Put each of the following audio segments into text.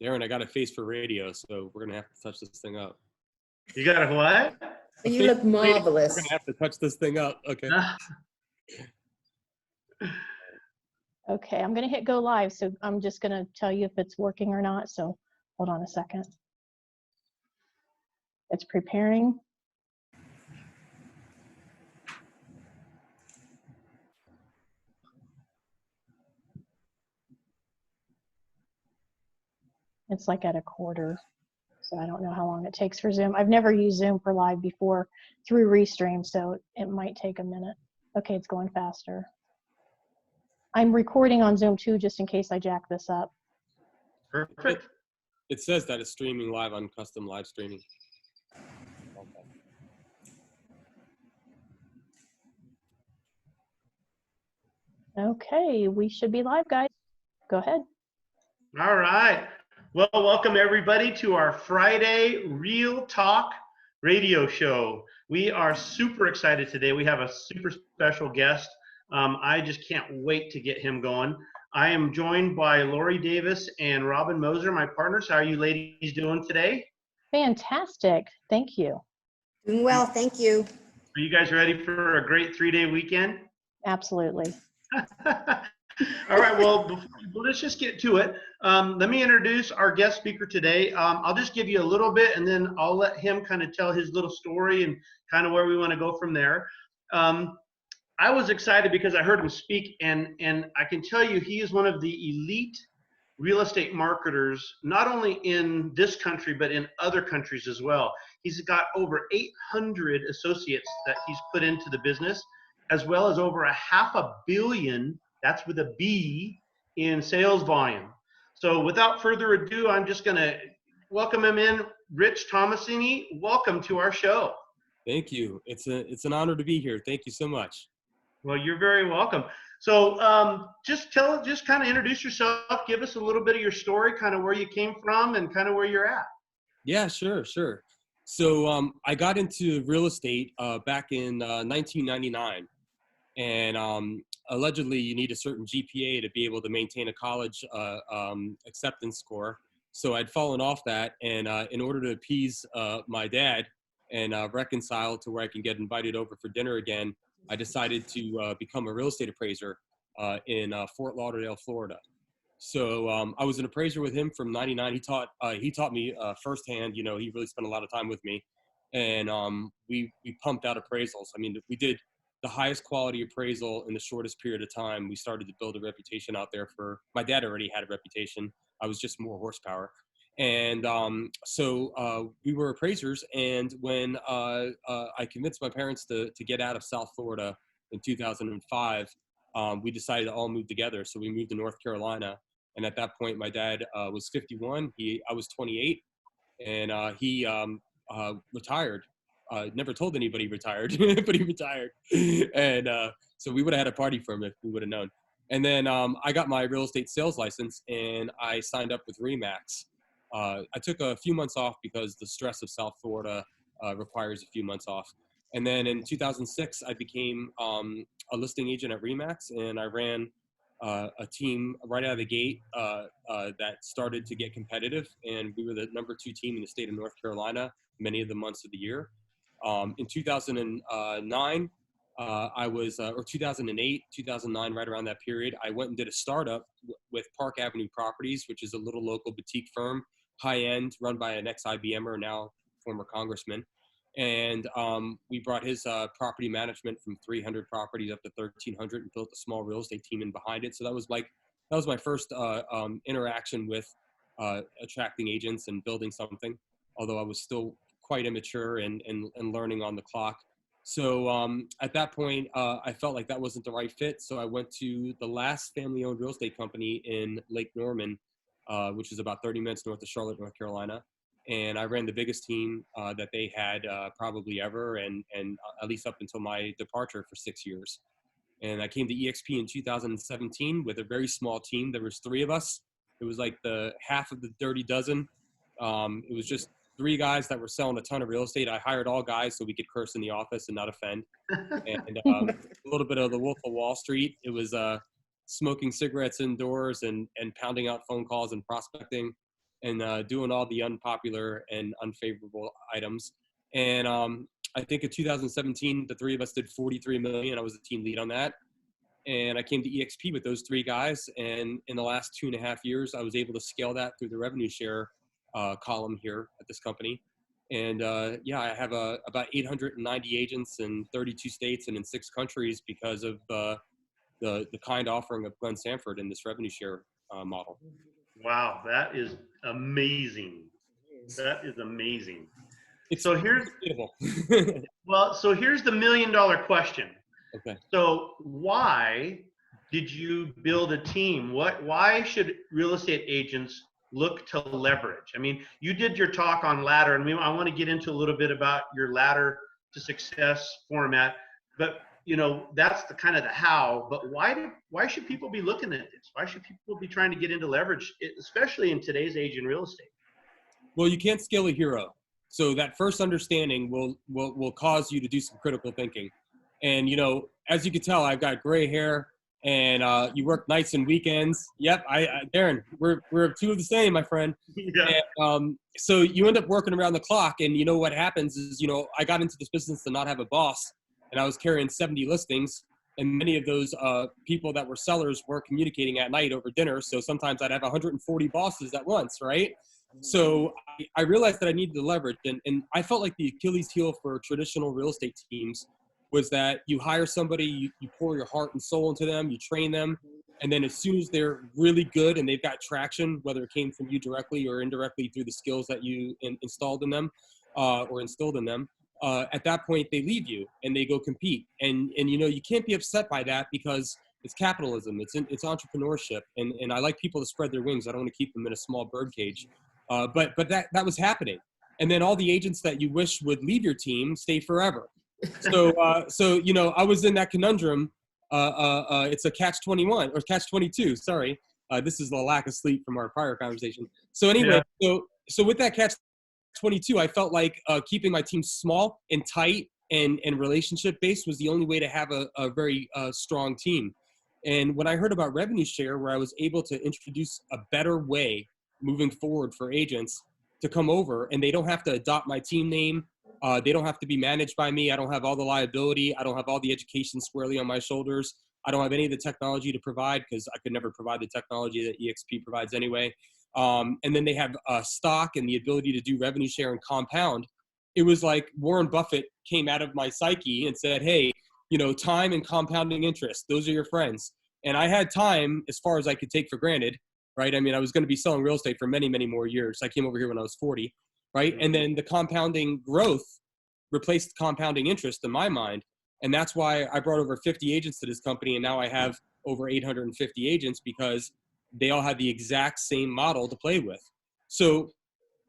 Darren, I got a face for radio, so we're gonna have to touch this thing up. You got a what? You look marvelous. We're gonna have to touch this thing up. Okay. Okay, I'm gonna hit go live, so I'm just gonna tell you if it's working or not, so hold on a second. It's preparing. It's like at a quarter, so I don't know how long it takes for Zoom. I've never used Zoom for live before through Restream, so it might take a minute. Okay, it's going faster. I'm recording on Zoom too, just in case I jack this up. Perfect. It says that it's streaming live on custom live streaming. Okay, we should be live, guys. Go ahead. All right. Well, welcome everybody to our Friday Real Talk radio show. We are super excited today. We have a super special guest. I just can't wait to get him going. I am joined by Lori Davis and Robin Moser, my partners. How are you ladies doing today? Fantastic. Thank you. Doing well, thank you. Are you guys ready for a great 3-day weekend? Absolutely. All right, well, let's just get to it. Let me introduce our guest speaker today. I'll just give you a little bit, and then I'll let him kind of tell his little story and kind of where we want to go from there. I was excited because I heard him speak, and I can tell you he is one of the elite real estate marketers, not only in this country, but in other countries as well. He's got over 800 associates that he's put into the business, as well as over $500 million, that's with a B, in sales volume. So without further ado, I'm just going to welcome him in. Rich Tomasini, welcome to our show. Thank you. It's an honor to be here. Thank you so much. Well, you're very welcome. So just kind of introduce yourself, give us a little bit of your story, kind of where you came from and kind of where you're at. Yeah, sure. So I got into real estate back in 1999. And allegedly, you need a certain GPA to be able to maintain a college acceptance score. So I'd fallen off that, and in order to appease my dad and reconcile to where I can get invited over for dinner again, I decided to become a real estate appraiser in Fort Lauderdale, Florida. So I was an appraiser with him from '99. He taught me firsthand. You know, he really spent a lot of time with me, and we pumped out appraisals. I mean, we did the highest quality appraisal in the shortest period of time. We started to build a reputation out there for, my dad already had a reputation. I was just more horsepower. And so we were appraisers. And when I convinced my parents to get out of South Florida in 2005, we decided to all move together. So we moved to North Carolina. And at that point, my dad was 51. I was 28. And he retired. Never told anybody he retired, but he retired. And so we would have had a party for him if we would have known. And then I got my real estate sales license, and I signed up with RE/MAX. I took a few months off because the stress of South Florida requires a few months off. And then in 2006, I became a listing agent at RE/MAX, and I ran a team right out of the gate that started to get competitive. And we were the #2 team in the state of North Carolina many of the months of the year. In 2009, or 2008, 2009, right around that period, I went and did a startup with Park Avenue Properties, which is a little local boutique firm, high-end, run by an ex-IBMer, now former congressman. And we brought his property management from 300 properties up to 1,300 and built a small real estate team in behind it. So that was my first interaction with attracting agents and building something, although I was still quite immature and learning on the clock. So at that point, I felt like that wasn't the right fit. So I went to the last family-owned real estate company in Lake Norman, which is about 30 minutes north of Charlotte, North Carolina. And I ran the biggest team that they had probably ever, and at least up until my departure for 6 years. And I came to EXP in 2017 with a very small team. There was 3 of us. It was like the half of the dirty dozen. It was just 3 guys that were selling a ton of real estate. I hired all guys so we could curse in the office and not offend. And a little bit of the Wolf of Wall Street. It was smoking cigarettes indoors and pounding out phone calls and prospecting. and doing all the unpopular and unfavorable items. And I think in 2017, the three of us did 43 million. I was the team lead on that. And I came to EXP with those three guys. And in the last 2.5 years, I was able to scale that through the revenue share column here at this company. And yeah, I have about 890 agents in 32 states and in 6 countries because of the kind offering of Glenn Sanford in this revenue share model. Wow, that is amazing. That is amazing. It's So here's so here's the $1 million question. Okay. So why did you build a team? Why should real estate agents look to leverage? I mean, you did your talk on ladder, and I want to get into a little bit about your ladder to success format, but you know, that's the kind of the how. But why should people be looking at this? Why should people be trying to get into leverage, especially in today's age in real estate? Well, you can't scale a hero. So that first understanding will cause you to do some critical thinking. And, you know, as you can tell, I've got gray hair, and you work nights and weekends. Yep, Darren, we're two of the same, my friend. Yeah. And, so you end up working around the clock, and you know what happens is, you know, I got into this business to not have a boss, and I was carrying 70 listings, and many of those people that were sellers weren't communicating at night over dinner. So sometimes I'd have 140 bosses at once, right? So I realized that I needed to leverage, and I felt like the Achilles heel for traditional real estate teams was that you hire somebody, you pour your heart and soul into them, you train them, and then as soon as they're really good and they've got traction, whether it came from you directly or indirectly through the skills that you installed in them or instilled in them, at that point they leave you and they go compete. And you know, you can't be upset by that because it's capitalism, it's entrepreneurship, and I like people to spread their wings. I don't want to keep them in a small bird cage. But that was happening. And then all the agents that you wish would leave your team stay forever. So you know, I was in that conundrum. It's a catch-21 or catch-22. Sorry, this is the lack of sleep from our prior conversation. So anyway, so with that catch-22, I felt like keeping my team small and tight and relationship-based was the only way to have a very strong team. And when I heard about revenue share, where I was able to introduce a better way moving forward for agents to come over, and they don't have to adopt my team name. They don't have to be managed by me. I don't have all the liability. I don't have all the education squarely on my shoulders. I don't have any of the technology to provide because I could never provide the technology that EXP provides anyway. And then they have stock and the ability to do revenue share and compound. It was like Warren Buffett came out of my psyche and said, hey, you know, time and compounding interest, those are your friends. And I had time as far as I could take for granted. Right. I mean, I was going to be selling real estate for many, many more years. I came over here when I was 40. Right. And then the compounding growth replaced compounding interest in my mind. And that's why I brought over 50 agents to this company. And now I have over 850 agents because they all have the exact same model to play with. So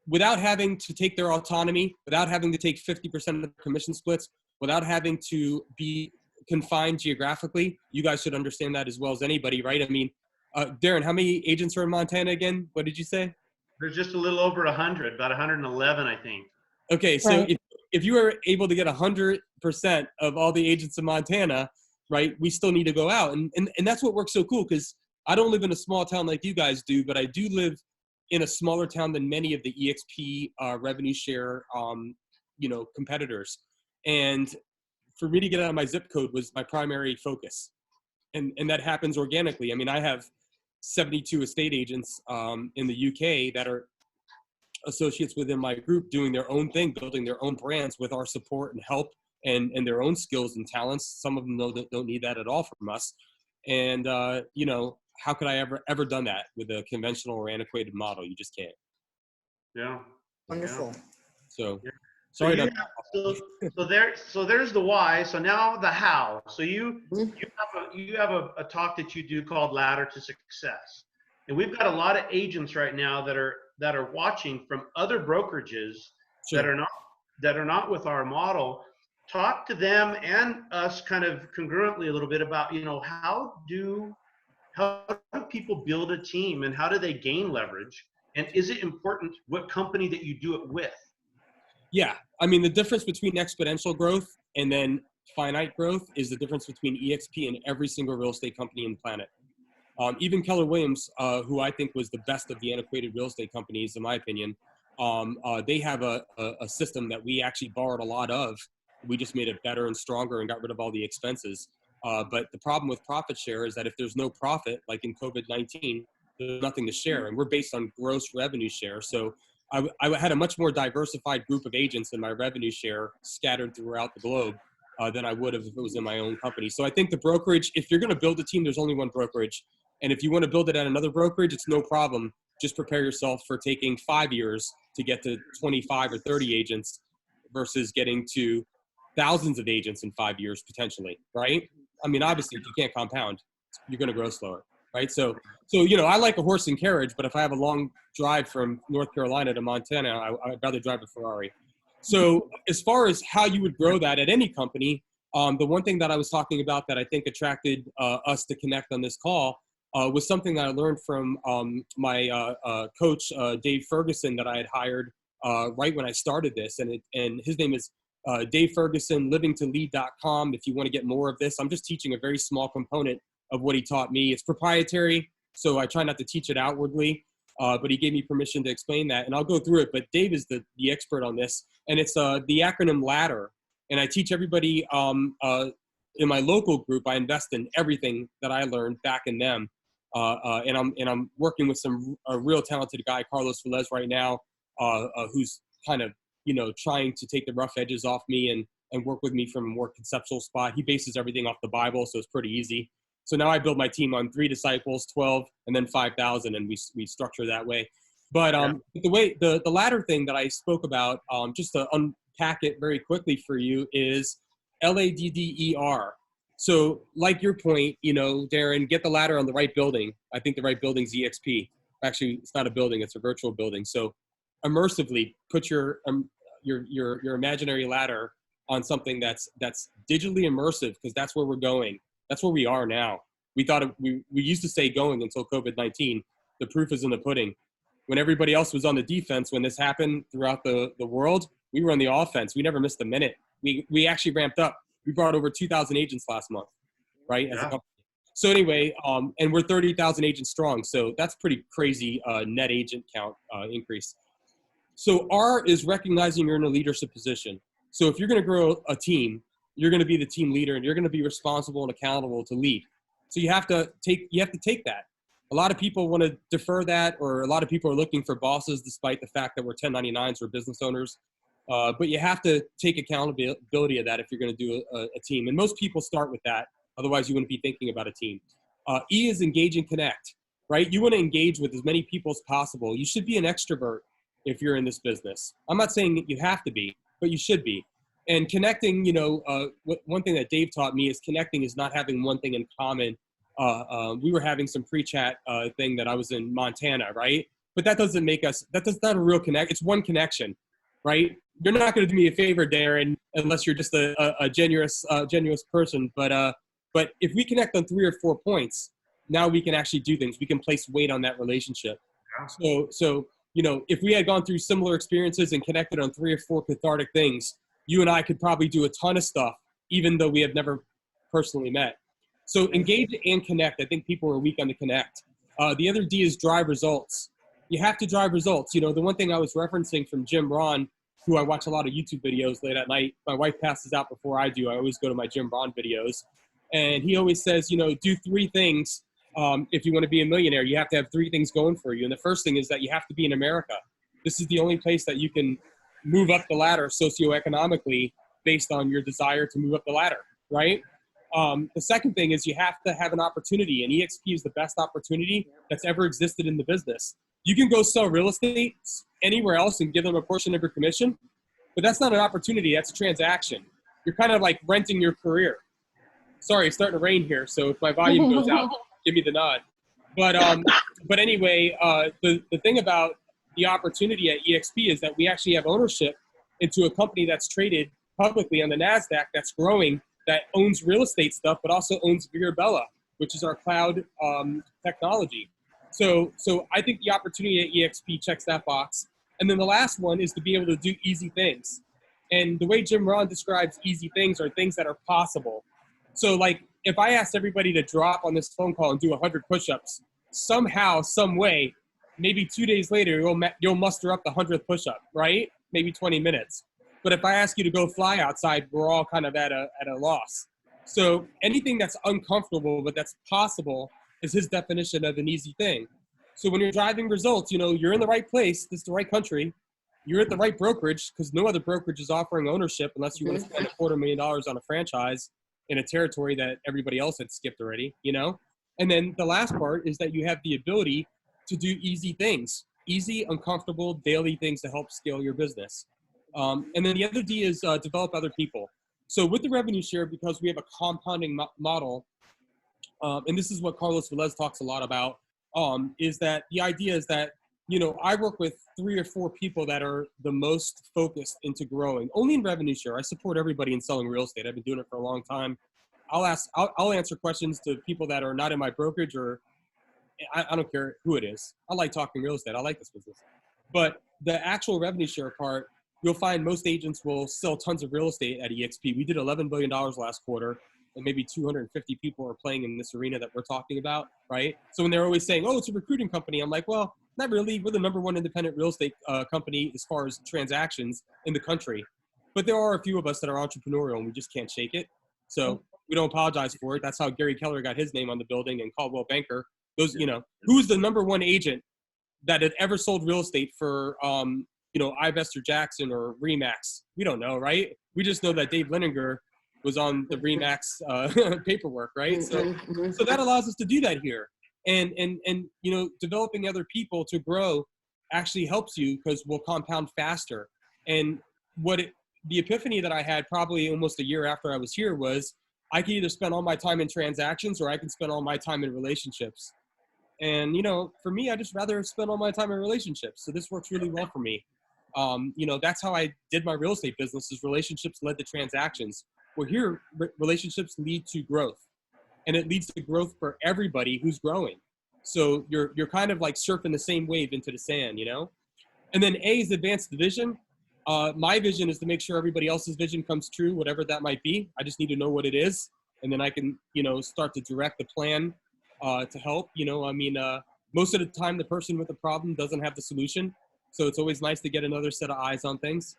without having to take their autonomy, without having to take 50% of the commission splits, without having to be confined geographically, you guys should understand that as well as anybody. Right. I mean, Darren, how many agents are in Montana again? What did you say? There's just a little over 100, about 111, I think. Okay, so Right. if you were able to get 100% of all the agents in Montana, right, we still need to go out. And that's what works so cool, because I don't live in a small town like you guys do, but I do live in a smaller town than many of the EXP revenue share, you know, competitors. And for me to get out of my zip code was my primary focus. And that happens organically. I mean, I have 72 estate agents in the UK that are associates within my group doing their own thing, building their own brands with our support and help and their own skills and talents. Some of them don't need that at all from us. And, you know, how could I ever done that with a conventional or antiquated model? You just can't. Yeah. Wonderful. Yeah. So, Yeah. sorry. So there's the why. So now the how. So you have a talk that you do called Ladder to Success, and we've got a lot of agents right now that are watching from other brokerages Sure. that are not with our model. Talk to them and us kind of congruently a little bit about, you know, how do people build a team and how do they gain leverage, and is it important what company that you do it with? Yeah, I mean, the difference between exponential growth and then finite growth is the difference between EXP and every single real estate company on the planet. Even Keller Williams, who I think was the best of the antiquated real estate companies, in my opinion, they have a system that we actually borrowed a lot of. We just made it better and stronger and got rid of all the expenses. But the problem with profit share is that if there's no profit, like in COVID-19, there's nothing to share. And we're based on gross revenue share. So I had a much more diversified group of agents in my revenue share scattered throughout the globe than I would have if it was in my own company. So I think the brokerage, if you're going to build a team, there's only one brokerage. And if you want to build it at another brokerage, it's no problem. Just prepare yourself for taking 5 years to get to 25 or 30 agents versus getting to thousands of agents in 5 years potentially, right? I mean, obviously, if you can't compound, you're going to grow slower, right? So I like a horse and carriage, but if I have a long drive from North Carolina to Montana, I'd rather drive a Ferrari. So as far as how you would grow that at any company, the one thing that I was talking about that I think attracted us to connect on this call was something that I learned from my coach, Dave Ferguson, that I had hired right when I started this. And his name is Dave Ferguson, livingtolead.com. If you want to get more of this, I'm just teaching a very small component of what he taught me. It's proprietary, so I try not to teach it outwardly, but he gave me permission to explain that. And I'll go through it, but Dave is the expert on this. And it's the acronym LADDER. And I teach everybody in my local group. I invest in everything that I learned back in them. And I'm working with a real talented guy, Carlos Velez, right now, who's kind of trying to take the rough edges off me and work with me from a more conceptual spot. He bases everything off the Bible, so it's pretty easy. So now I build my team on 3 disciples, 12, and then 5,000, and we structure that way. But the way the latter thing that I spoke about, just to unpack it very quickly for you, is LADDER. So like your point, Darren, get the ladder on the right building. I think the right building's EXP. Actually, it's not a building; it's a virtual building. So immersively put your imaginary ladder on something that's digitally immersive, because that's where we're going. That's where we are now. We thought we used to say going until COVID-19. The proof is in the pudding. When everybody else was on the defense, when this happened throughout the world, we were on the offense. We never missed a minute. We actually ramped up. We brought over 2,000 agents last month, right? As a company. So anyway, and we're 30,000 agents strong. So that's pretty crazy net agent count increase. So R is recognizing you're in a leadership position. So if you're going to grow a team, you're going to be the team leader, and you're going to be responsible and accountable to lead. So you have to take that. A lot of people want to defer that, or a lot of people are looking for bosses despite the fact that we're 1099s or business owners. But you have to take accountability of that if you're going to do a team. And most people start with that. Otherwise, you wouldn't be thinking about a team. E is engage and connect, right? You want to engage with as many people as possible. You should be an extrovert if you're in this business. I'm not saying that you have to be, but you should be. And connecting, one thing that Dave taught me is connecting is not having one thing in common. We were having some pre-chat thing that I was in Montana, right? But that doesn't make us, that's not a real connect. It's one connection, right? You're not going to do me a favor, Darren, unless you're just a genuine person. But if we connect on 3 or 4 points, now we can actually do things. We can place weight on that relationship. So if we had gone through similar experiences and connected on 3 or 4 cathartic things, you and I could probably do a ton of stuff, even though we have never personally met. So engage and connect. I think people are weak on the connect. The other D is drive results. You have to drive results. The one thing I was referencing from Jim Ron, who I watch a lot of YouTube videos late at night. My wife passes out before I do. I always go to my Jim Ron videos. And he always says, do 3 things. If you want to be a millionaire, you have to have 3 things going for you. And the first thing is that you have to be in America. This is the only place that you can move up the ladder socioeconomically based on your desire to move up the ladder, right? The second thing is you have to have an opportunity, and EXP is the best opportunity that's ever existed in the business. You can go sell real estate anywhere else and give them a portion of your commission, but that's not an opportunity, that's a transaction. You're kind of like renting your career. Sorry, it's starting to rain here, so if my volume goes out, give me the nod. But anyway, the thing about the opportunity at EXP is that we actually have ownership into a company that's traded publicly on the NASDAQ, that's growing, that owns real estate stuff, but also owns Virabella, which is our cloud technology. So I think the opportunity at EXP checks that box. And then the last one is to be able to do easy things. And the way Jim Ron describes easy things are things that are possible. So like, if I asked everybody to drop on this phone call and do 100 push-ups, somehow, some way, maybe 2 days later, you'll muster up the 100th push-up, right? Maybe 20 minutes. But if I ask you to go fly outside, we're all kind of at a loss. So anything that's uncomfortable, but that's possible, is his definition of an easy thing. So when you're driving results, you know, you're in the right place, this is the right country, you're at the right brokerage, because no other brokerage is offering ownership unless you want to spend $250,000 on a franchise in a territory that everybody else had skipped already, you know? And then the last part is that you have the ability to do easy things, easy, uncomfortable, daily things to help scale your business. And then the other D is develop other people. So with the revenue share, because we have a compounding model, and this is what Carlos Velez talks a lot about, is that the idea is that, you know, I work with 3 or 4 people that are the most focused into growing, only in revenue share. I support everybody in selling real estate. I've been doing it for a long time. I'll answer questions to people that are not in my brokerage, or I don't care who it is. I like talking real estate. I like this business. But the actual revenue share part, you'll find most agents will sell tons of real estate at EXP. We did $11 billion last quarter, and maybe 250 people are playing in this arena that we're talking about, right? So when they're always saying, oh, it's a recruiting company, I'm like, well, not really. We're the #1 independent real estate company as far as transactions in the country. But there are a few of us that are entrepreneurial, and we just can't shake it. So we don't apologize for it. That's how Gary Keller got his name on the building, and Caldwell Banker. Those, you know, who's the #1 agent that had ever sold real estate for, you know, Ivester Jackson or Remax? We don't know, right? We just know that Dave Leninger was on the Remax paperwork, right? So that allows us to do that here. And you know, developing other people to grow actually helps you, because we'll compound faster. And the epiphany that I had probably almost a year after I was here was, I can either spend all my time in transactions, or I can spend all my time in relationships. And, you know, for me, I just rather spend all my time in relationships. So this works really well for me. You know, that's how I did my real estate business, is relationships led to transactions. Well, here, relationships lead to growth, and it leads to growth for everybody who's growing. So you're kind of like surfing the same wave into the sand, you know? And then A is advance the vision. My vision is to make sure everybody else's vision comes true, whatever that might be. I just need to know what it is, and then I can, you know, start to direct the plan to help. You know, I mean, most of the time the person with the problem doesn't have the solution, so it's always nice to get another set of eyes on things.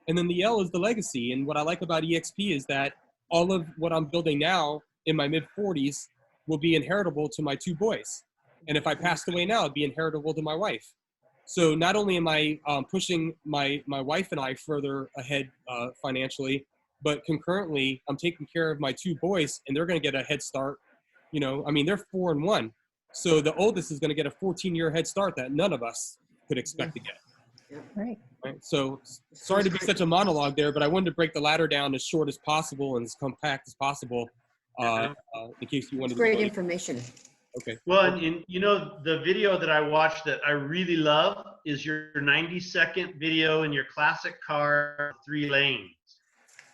And then the L is the legacy. And what I like about EXP is that all of what I'm building now in my mid-40s will be inheritable to my 2 boys. And if I passed away now, it'd be inheritable to my wife. So not only am I pushing my wife and I further ahead financially, but concurrently I'm taking care of my 2 boys, and they're going to get a head start. You know, I mean, they're 4 and 1. So the oldest is going to get a 14-year head start that none of us could expect to get. Right. Right. So sorry to be such a monologue there, but I wanted to break the ladder down as short as possible and as compact as possible, in case you wanted to. Great information. Okay. Well, and you know, the video that I watched that I really love is your 90-second video in your classic car, 3 lanes.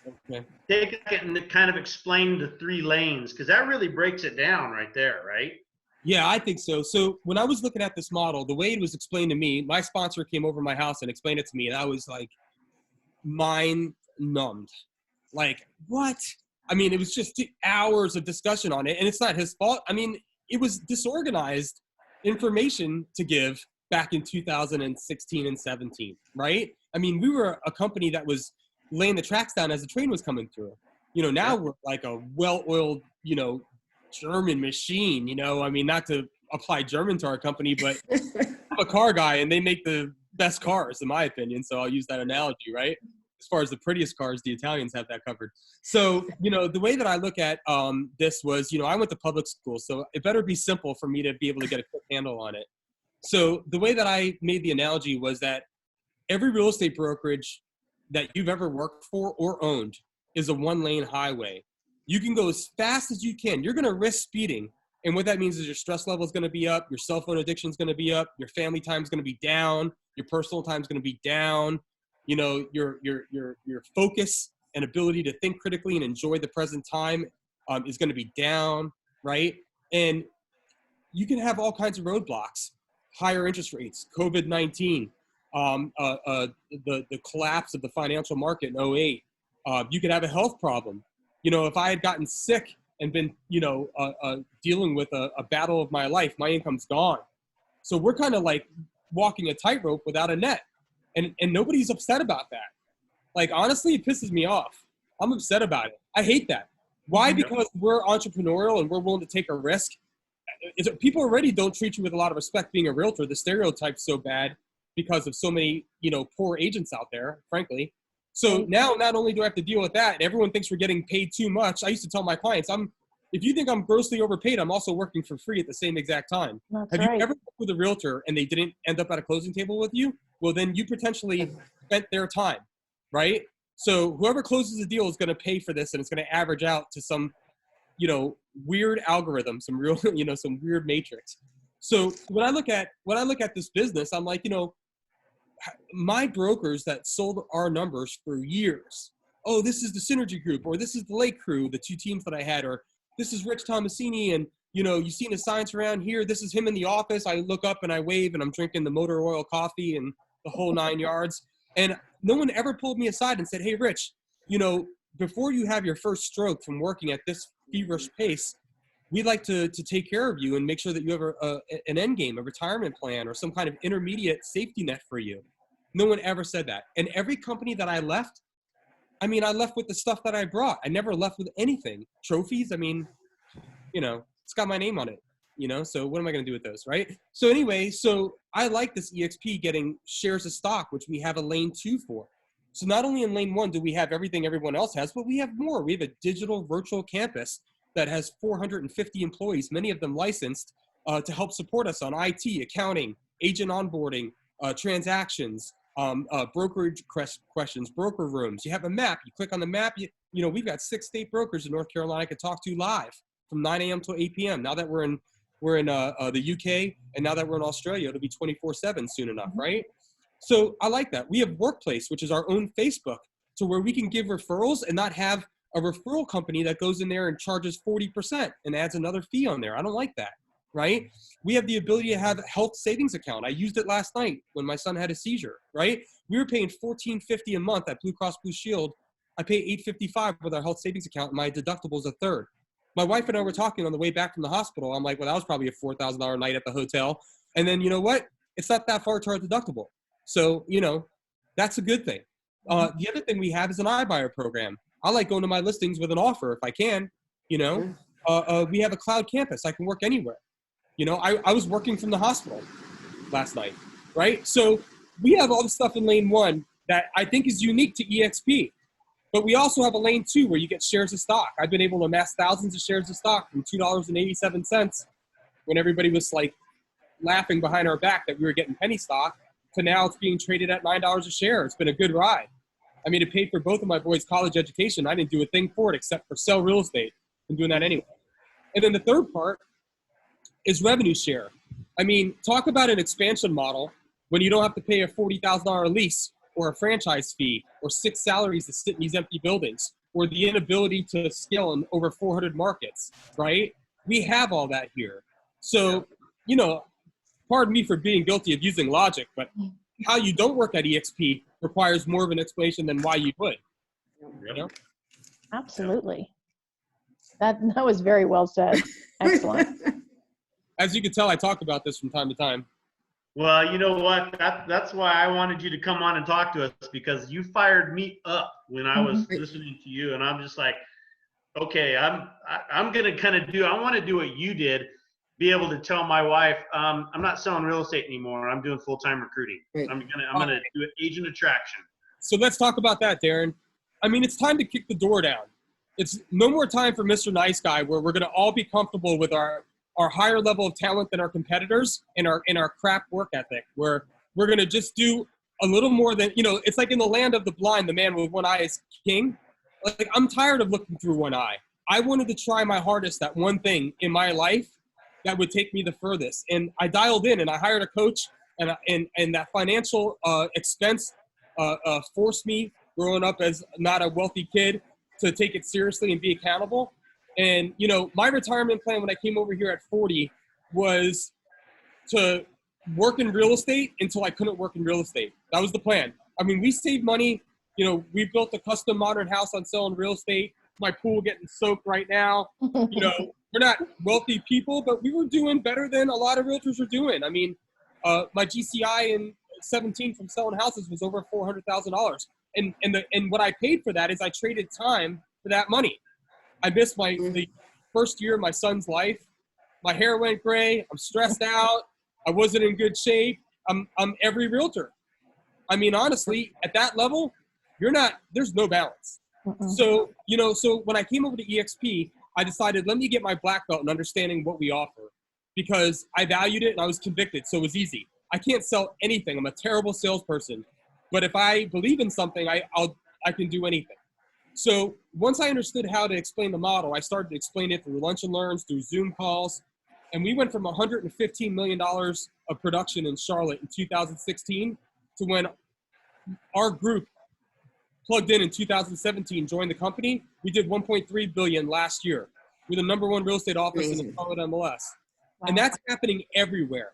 Okay. Take a second and kind of explain the 3 lanes, because that really breaks it down right there, right? Yeah, I think so. So when I was looking at this model, the way it was explained to me, my sponsor came over my house and explained it to me, and I was like mind numbed. Like, what? I mean, it was just hours of discussion on it, and it's not his fault. I mean, it was disorganized information to give back in 2016 and 17, right? I mean, we were a company that was laying the tracks down as the train was coming through. You know, now we're like a well-oiled, you know, German machine, you know, I mean, not to apply German to our company, but I'm a car guy, and they make the best cars, in my opinion. So I'll use that analogy, right? As far as the prettiest cars, the Italians have that covered. So, you know, the way that I look at this was, you know, I went to public school, so it better be simple for me to be able to get a quick handle on it. So the way that I made the analogy was that every real estate brokerage that you've ever worked for or owned is a 1-lane highway. You can go as fast as you can. You're going to risk speeding. And what that means is your stress level is going to be up. Your cell phone addiction is going to be up. Your family time is going to be down. Your personal time is going to be down. You know, your focus and ability to think critically and enjoy the present time is going to be down, right? And you can have all kinds of roadblocks, higher interest rates, COVID-19, the collapse of the financial market in 08. You could have a health problem. You know, if I had gotten sick and been, dealing with a battle of my life, my income's gone. So we're kind of like walking a tightrope without a net. And nobody's upset about that. Like, honestly, it pisses me off. I'm upset about it. I hate that. Why? Because we're entrepreneurial and we're willing to take a risk. People already don't treat you with a lot of respect being a realtor. The stereotype's so bad because of so many, poor agents out there, frankly. So now not only do I have to deal with that, everyone thinks we're getting paid too much. I used to tell my clients, if you think I'm grossly overpaid, I'm also working for free at the same exact time. That's Have right. you ever worked with a realtor and they didn't end up at a closing table with you? Well, then you potentially spent their time, right? So whoever closes the deal is going to pay for this, and it's going to average out to some, weird algorithm, some real, some weird matrix. So when I look at this business, I'm like, my brokers that sold our numbers for years. Oh, this is the Synergy Group, or this is the Lake Crew, the two teams that I had, or this is Rich Tomasini, and you've seen his signs around here. This is him in the office. I look up and I wave, and I'm drinking the motor oil coffee and the whole 9 yards. And no one ever pulled me aside and said, hey, Rich, before you have your first stroke from working at this feverish pace, we'd like to take care of you and make sure that you have an end game, a retirement plan, or some kind of intermediate safety net for you. No one ever said that. And every company that I left, I left with the stuff that I brought. I never left with anything. Trophies, it's got my name on it, so what am I going to do with those, right? So anyway, so I like this EXP getting shares of stock, which we have a lane 2 for. So not only in lane 1 do we have everything everyone else has, but we have more. We have a digital virtual campus that has 450 employees, many of them licensed, to help support us on IT, accounting, agent onboarding, transactions, brokerage questions, broker rooms. You have a map. You click on the map. We've got 6 state brokers in North Carolina I could talk to live from 9 a.m. till 8 p.m. Now that we're in the UK, and now that we're in Australia, it'll be 24/7 soon enough, right? So I like that. We have Workplace, which is our own Facebook, to where we can give referrals and not have a referral company that goes in there and charges 40% and adds another fee on there. I don't like that, right? We have the ability to have a health savings account. I used it last night when my son had a seizure, right? We were paying $14.50 a month at Blue Cross Blue Shield. I pay $8.55 with our health savings account, and my deductible is a third. My wife and I were talking on the way back from the hospital. I'm like, well, that was probably a $4,000 night at the hotel. And then, you know what? It's not that far to our deductible. So, that's a good thing. The other thing we have is an iBuyer program. I like going to my listings with an offer if I can, we have a cloud campus. I can work anywhere. I was working from the hospital last night, right? So we have all the stuff in lane 1 that I think is unique to EXP. But we also have a lane 2 where you get shares of stock. I've been able to amass thousands of shares of stock from $2.87 when everybody was like laughing behind our back that we were getting penny stock, to now it's being traded at $9 a share. It's been a good ride. It paid for both of my boys' college education. I didn't do a thing for it except for sell real estate. I'm doing that anyway. And then the third part is revenue share. Talk about an expansion model when you don't have to pay a $40,000 lease or a franchise fee or 6 salaries to sit in these empty buildings, or the inability to scale in over 400 markets, right? We have all that here. So, pardon me for being guilty of using logic, but how you don't work at EXP requires more of an explanation than why you would. Absolutely. That was very well said. Excellent. As you can tell, I talk about this from time to time. Well, you know what? That's why I wanted you to come on and talk to us, because you fired me up when I was listening to you, and I'm just like, okay, I'm gonna I want to do what you did, be able to tell my wife, I'm not selling real estate anymore. I'm doing full-time recruiting. Right. I'm gonna do agent attraction. So let's talk about that, Darren. It's time to kick the door down. It's no more time for Mr. Nice Guy, where we're gonna all be comfortable with our higher level of talent than our competitors and our crap work ethic, where we're going to just do a little more than, it's like in the land of the blind, the man with one eye is king. Like, I'm tired of looking through one eye. I wanted to try my hardest at one thing in my life that would take me the furthest. And I dialed in and I hired a coach, and that financial expense forced me, growing up as not a wealthy kid, to take it seriously and be accountable. And, my retirement plan when I came over here at 40 was to work in real estate until I couldn't work in real estate. That was the plan. We saved money. We built a custom modern house on selling real estate. my pool getting soaked right now. You know, we're not wealthy people, but we were doing better than a lot of realtors are doing. I mean, my GCI in 17 from selling houses was over $400,000. And what I paid for that is I traded time for that money. I missed the first year of my son's life. My hair went gray. I'm stressed out. I wasn't in good shape. I'm every realtor. I mean, honestly, at that level, there's no balance. So, you know, so when I came over to EXP, I decided, let me get my black belt and understanding what we offer, because I valued it and I was convicted. So it was easy. I can't sell anything. I'm a terrible salesperson, but if I believe in something, I can do anything. So once I understood how to explain the model, I started to explain it through lunch and learns, through Zoom calls. And we went from $115 million of production in Charlotte in 2016 to when our group plugged in 2017, joined the company, we did 1.3 billion last year. We're the #1 real estate office in the Charlotte MLS. Wow. And that's happening everywhere.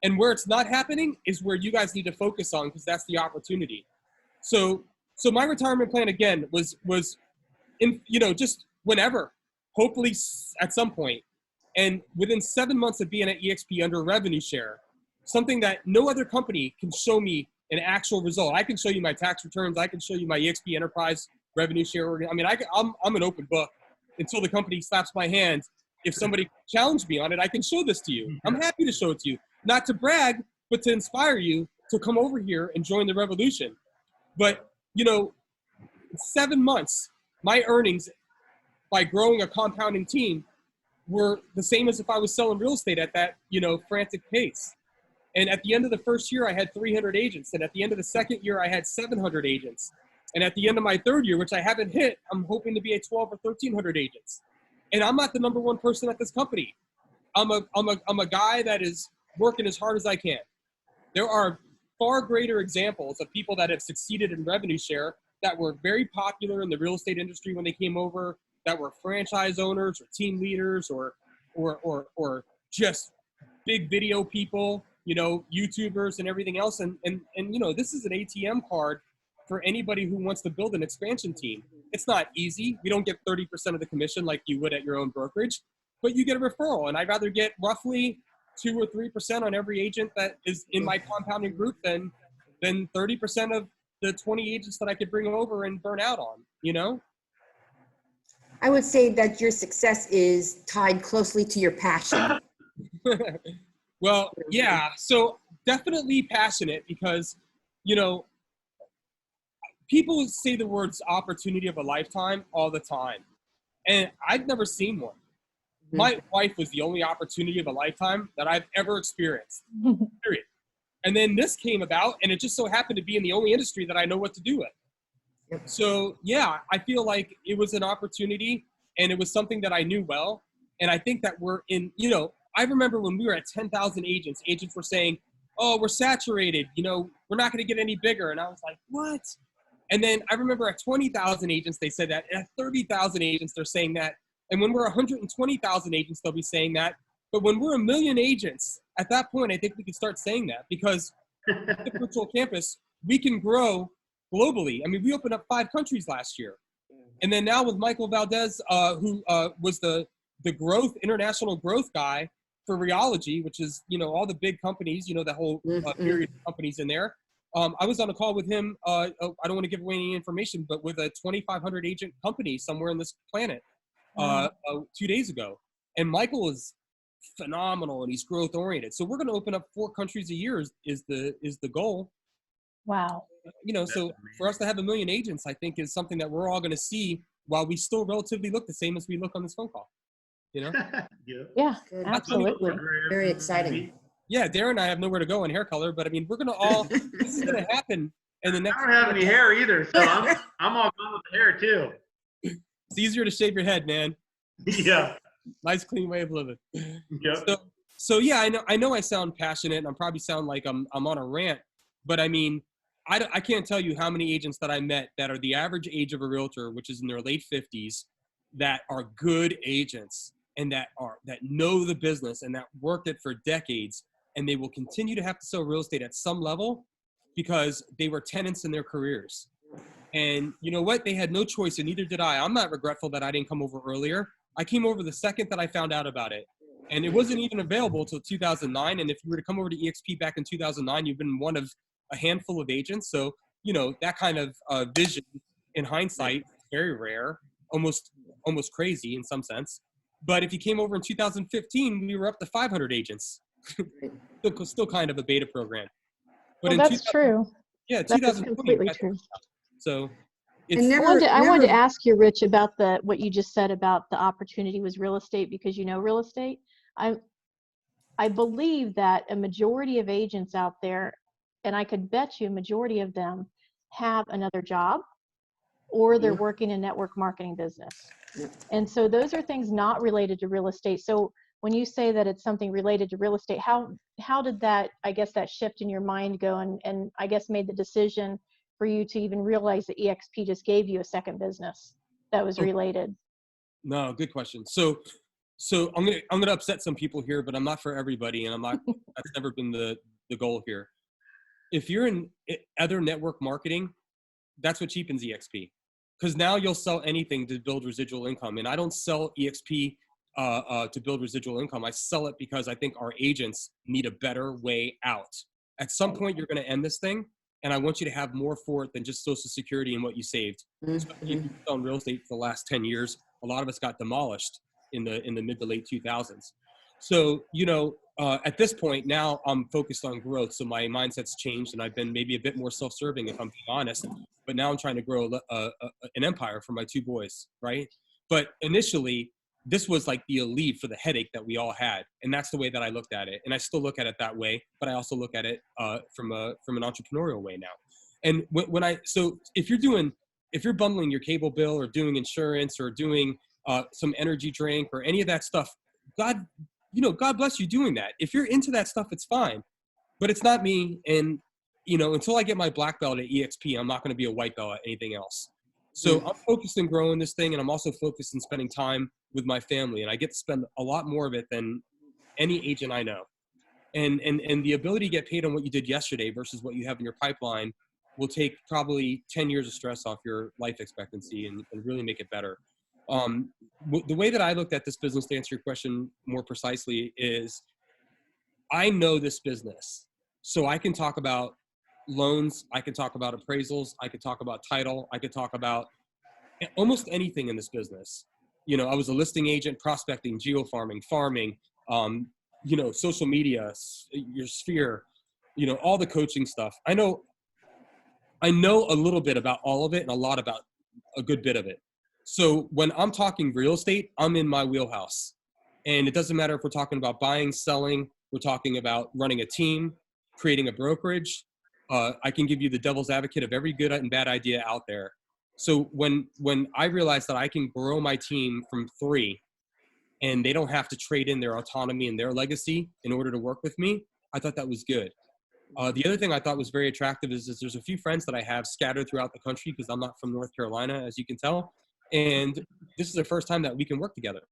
And where it's not happening is where you guys need to focus on, because that's the opportunity. So my retirement plan, again, was in, you know, just whenever, hopefully at some point. And within 7 months of being at EXP under revenue share, something that no other company can show me an actual result. I can show you my tax returns. I can show you my EXP enterprise revenue share. I mean, I'm an open book until the company slaps my hand. If somebody challenged me on it, I can show this to you. I'm happy to show it to you, not to brag, but to inspire you to come over here and join the revolution. But, you know, in 7 months, my earnings by growing a compounding team were the same as if I was selling real estate at that, you know, frantic pace. And at the end of the first year, I had 300 agents. And at the end of the second year, I had 700 agents. And at the end of my third year, which I haven't hit, I'm hoping to be at 12 or 1,300 agents. And I'm not the #1 person at this company. I'm a guy that is working as hard as I can. There are far greater examples of people that have succeeded in revenue share that were very popular in the real estate industry when they came over, that were franchise owners or team leaders or just big video people, you know, YouTubers and everything else. And you know, this is an ATM card for anybody who wants to build an expansion team. It's not easy. We don't get 30% of the commission like you would at your own brokerage, but you get a referral. And I'd rather get roughly 2 or 3% on every agent that is in my compounding group than 30% of the 20 agents that I could bring over and burn out on, you know? I would say that your success is tied closely to your passion. Well, yeah, so definitely passionate because, you know, people say the words opportunity of a lifetime all the time. And I've never seen one. My wife was the only opportunity of a lifetime that I've ever experienced, period. And then this came about, and it just so happened to be in the only industry that I know what to do with. Yep. So, yeah, I feel like it was an opportunity, and it was something that I knew well. And I think that we're in, you know, I remember when we were at 10,000 agents were saying, oh, we're saturated. You know, we're not going to get any bigger. And I was like, what? And then I remember at 20,000 agents, they said that. At 30,000 agents, they're saying that. And when we're 120,000 agents, they'll be saying that. But when we're 1 million agents, at that point, I think we can start saying that because at the virtual campus, we can grow globally. I mean, we opened up 5 countries last year. And then now with Michael Valdez, who was the international growth guy for Realty, which is, you know, all the big companies, you know, the whole myriad of companies in there. I was on a call with him. I don't want to give away any information, but with a 2,500 agent company somewhere on this planet 2 days ago. And Michael is phenomenal and he's growth oriented. So we're going to open up 4 countries a year is the goal. Wow. You know, so for us to have 1 million agents, I think is something that we're all going to see while we still relatively look the same as we look on this phone call. You know? Yeah, absolutely. Very exciting. Yeah, Darren and I have nowhere to go in hair color, but I mean, we're going to all, this is going to happen in the next. I don't have any hair either, so I'm all done with the hair too. It's easier to shave your head, man. Yeah. Nice, clean way of living. Yep. So yeah, I know I sound passionate and I probably sound like I'm on a rant, but I mean, I can't tell you how many agents that I met that are the average age of a realtor, which is in their late 50s, that are good agents and that know the business and that worked it for decades, and they will continue to have to sell real estate at some level because they were tenants in their careers. And you know what? They had no choice, and neither did I. I'm not regretful that I didn't come over earlier. I came over the second that I found out about it. And it wasn't even available until 2009. And if you were to come over to EXP back in 2009, you've been one of a handful of agents. So, you know, that kind of vision in hindsight is very rare, almost crazy in some sense. But if you came over in 2015, we were up to 500 agents. still kind of a beta program. But Well, in that's true. yeah, That is 2020, completely true. so And it's I wanted to ask you, Rich, about what you just said about the opportunity was real estate, because you know real estate. I believe that a majority of agents out there, and I could bet you a majority of them have another job or they're working in network marketing business. Yeah. And so those are things not related to real estate. So when you say that it's something related to real estate, how did that, I guess, that shift in your mind go, and I guess made the decision for you to even realize that EXP just gave you a second business that was related? No, good question. So I'm gonna upset some people here, but I'm not for everybody, and I'm not. That's never been the goal here. If you're in other network marketing, that's what cheapens EXP, because now you'll sell anything to build residual income. And I don't sell EXP to build residual income. I sell it because I think our agents need a better way out. At some point, you're going to end this thing, and I want you to have more for it than just Social Security and what you saved. Especially if you've done real estate for the last 10 years, a lot of us got demolished in the mid to late 2000s. So, you know, at this point now I'm focused on growth. So my mindset's changed, and I've been maybe a bit more self-serving, if I'm being honest, but now I'm trying to grow an empire for my two boys. Right. But initially this was like the relief for the headache that we all had. And that's the way that I looked at it. And I still look at it that way, but I also look at it from an entrepreneurial way now. And so if you're bundling your cable bill or doing insurance or doing some energy drink or any of that stuff, God bless you doing that. If you're into that stuff, it's fine, but it's not me. And, you know, until I get my black belt at EXP, I'm not going to be a white belt at anything else. So I'm focused on growing this thing, and I'm also focused on spending time with my family, and I get to spend a lot more of it than any agent I know. And the ability to get paid on what you did yesterday versus what you have in your pipeline will take probably 10 years of stress off your life expectancy and really make it better. The way that I looked at this business, to answer your question more precisely, is I know this business. So I can talk about loans, I can talk about appraisals, I could talk about title, I could talk about almost anything in this business. You know, I was a listing agent, prospecting, geofarming, farming, you know, social media, your sphere, you know, all the coaching stuff. I know a little bit about all of it and a lot about a good bit of it. So when I'm talking real estate, I'm in my wheelhouse. And it doesn't matter if we're talking about buying, selling, we're talking about running a team, creating a brokerage. I can give you the devil's advocate of every good and bad idea out there. So when I realized that I can grow my team from 3 and they don't have to trade in their autonomy and their legacy in order to work with me, I thought that was good. The other thing I thought was very attractive is there's a few friends that I have scattered throughout the country, because I'm not from North Carolina, as you can tell. And this is the first time that we can work together.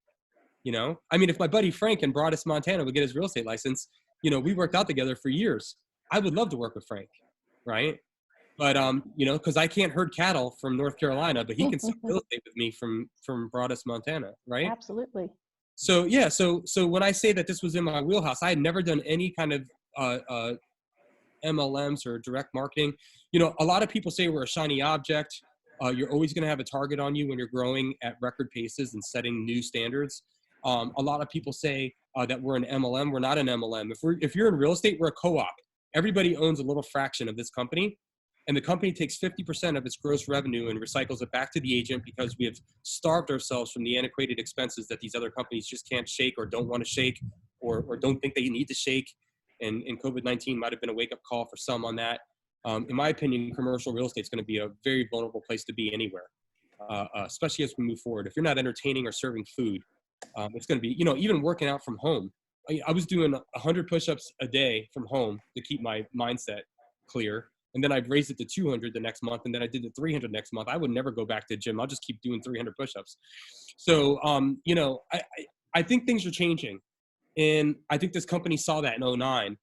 You know, I mean, if my buddy Frank in Broadus, Montana would get his real estate license, you know, we worked out together for years. I would love to work with Frank. Right. But, you know, because I can't herd cattle from North Carolina, but he can sell real estate with me from Broadus, Montana. Right. Absolutely. So, yeah. So when I say that this was in my wheelhouse, I had never done any kind of MLMs or direct marketing. You know, a lot of people say we're a shiny object. You're always going to have a target on you when you're growing at record paces and setting new standards. A lot of people say that we're an MLM. We're not an MLM. If you're in real estate, we're a co-op. Everybody owns a little fraction of this company, and the company takes 50% of its gross revenue and recycles it back to the agent, because we have starved ourselves from the antiquated expenses that these other companies just can't shake or don't want to shake or don't think they need to shake. And COVID-19 might have been a wake-up call for some on that. In my opinion, commercial real estate is going to be a very vulnerable place to be anywhere, especially as we move forward. If you're not entertaining or serving food, it's going to be, you know, even working out from home. I was doing 100 push-ups a day from home to keep my mindset clear. And then I've raised it to 200 the next month. And then I did the 300 next month. I would never go back to the gym. I'll just keep doing 300 push-ups. So, you know, I think things are changing. And I think this company saw that in 2009.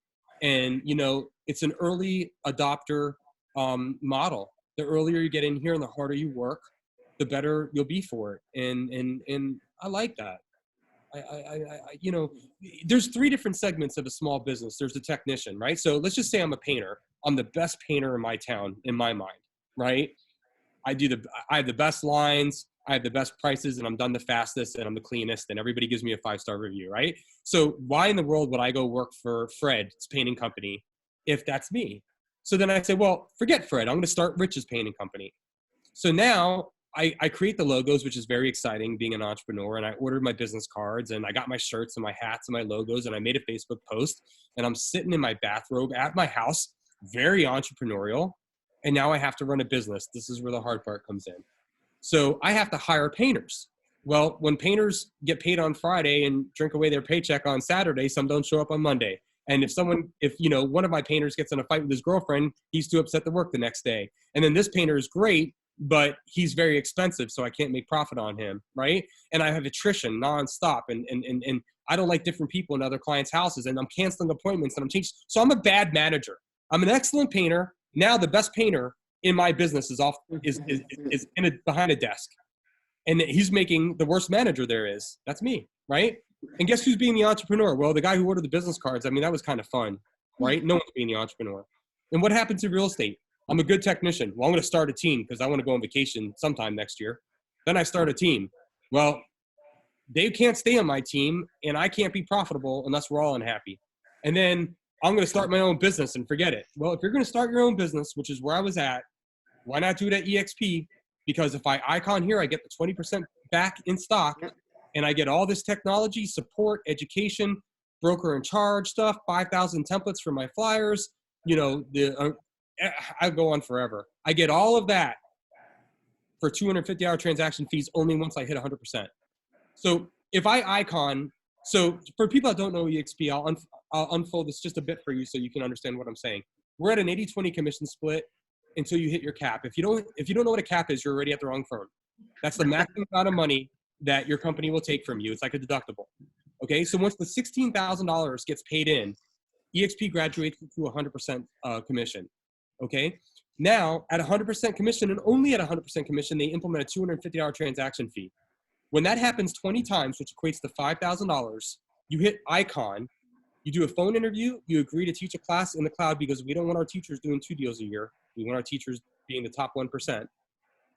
And, you know, it's an early adopter model. The earlier you get in here and the harder you work, the better you'll be for it. And I like that. You know, there's 3 different segments of a small business. There's the technician, right? So let's just say I'm a painter. I'm the best painter in my town, in my mind, right? I have the best lines, I have the best prices, and I'm done the fastest, and I'm the cleanest, and everybody gives me a 5-star review, right? So why in the world would I go work for Fred's painting company if that's me? So then I say, well, forget Fred. I'm going to start Rich's painting company. So now I create the logos, which is very exciting being an entrepreneur. And I ordered my business cards and I got my shirts and my hats and my logos. And I made a Facebook post and I'm sitting in my bathrobe at my house, very entrepreneurial. And now I have to run a business. This is where the hard part comes in. So I have to hire painters. Well, when painters get paid on Friday and drink away their paycheck on Saturday, some don't show up on Monday. And if you know, one of my painters gets in a fight with his girlfriend, he's too upset to work the next day. And then this painter is great, but he's very expensive, so I can't make profit on him, right? And I have attrition nonstop, and I don't like different people in other clients' houses, and I'm canceling appointments, and I'm changing. So I'm a bad manager. I'm an excellent painter. Now the best painter in my business is behind a desk, and he's making the worst manager there is. That's me, right? And guess who's being the entrepreneur? Well, the guy who ordered the business cards, I mean, that was kind of fun, right? No one's being the entrepreneur. And what happened to real estate? I'm a good technician. Well, I'm going to start a team because I want to go on vacation sometime next year. Then I start a team. Well, they can't stay on my team and I can't be profitable unless we're all unhappy. And then I'm going to start my own business and forget it. Well, if you're going to start your own business, which is where I was at, why not do it at EXP? Because if I icon here, I get the 20% back in stock. And I get all this technology, support, education, broker in charge stuff, 5,000 templates for my flyers. You know, I go on forever. I get all of that for 250-hour transaction fees only once I hit 100%. So if I icon, so for people that don't know EXP, I'll unfold this just a bit for you so you can understand what I'm saying. We're at an 80-20 commission split until you hit your cap. If you don't know what a cap is, you're already at the wrong firm. That's the maximum amount of money that your company will take from you. It's like a deductible. Okay, so once the $16,000 gets paid in, EXP graduates to 100% commission. Okay, now at 100% commission and only at 100% commission, they implement a $250 transaction fee. When that happens 20 times, which equates to $5,000, you hit icon, you do a phone interview, you agree to teach a class in the cloud because we don't want our teachers doing 2 deals a year. We want our teachers being the top 1%.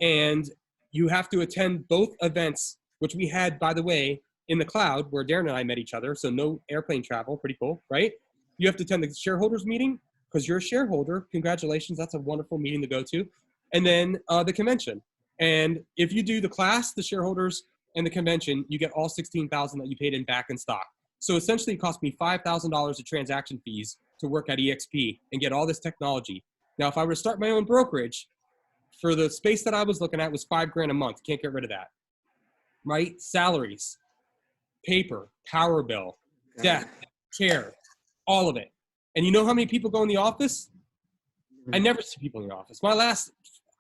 And you have to attend both events, which we had, by the way, in the cloud where Darren and I met each other. So no airplane travel, pretty cool, right? You have to attend the shareholders meeting because you're a shareholder. Congratulations, that's a wonderful meeting to go to. And then the convention. And if you do the class, the shareholders, and the convention, you get all $16,000 that you paid in back in stock. So essentially it cost me $5,000 of transaction fees to work at EXP and get all this technology. Now, if I were to start my own brokerage, for the space that I was looking at was $5,000 a month. Can't get rid of that, right? Salaries, paper, power bill, desk, chair, all of it. And you know how many people go in the office? I never see people in the office.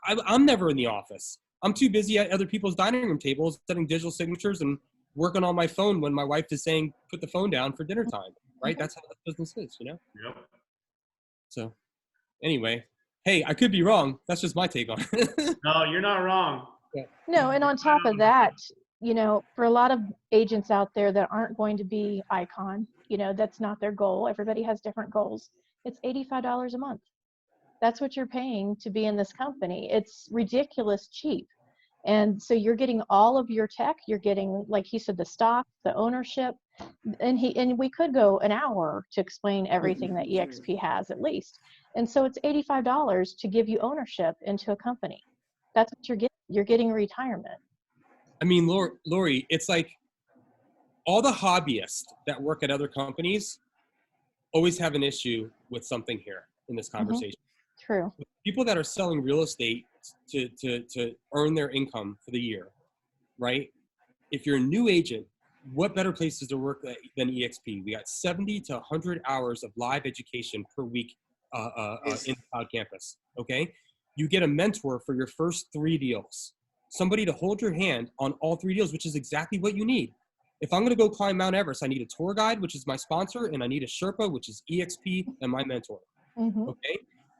I'm never in the office. I'm too busy at other people's dining room tables, setting digital signatures and working on my phone when my wife is saying, put the phone down for dinner time, right? That's how the business is, you know? Yep. So anyway, hey, I could be wrong. That's just my take on it. No, you're not wrong. No, and on top of that, you know, for a lot of agents out there that aren't going to be icon, you know, that's not their goal. Everybody has different goals. It's $85 a month. That's what you're paying to be in this company. It's ridiculous cheap. And so you're getting all of your tech. You're getting, like he said, the stock, the ownership, and we could go an hour to explain everything that EXP has at least. And so it's $85 to give you ownership into a company. That's what you're getting. You're getting retirement. I mean, Lori, it's like all the hobbyists that work at other companies always have an issue with something here in this conversation. True. People that are selling real estate to earn their income for the year, right? If you're a new agent, what better places to work than EXP? We got 70 to 100 hours of live education per week in the cloud campus, okay? You get a mentor for your first 3 deals. Somebody to hold your hand on all 3 deals, which is exactly what you need. If I'm gonna go climb Mount Everest, I need a tour guide, which is my sponsor, and I need a Sherpa, which is EXP and my mentor, okay?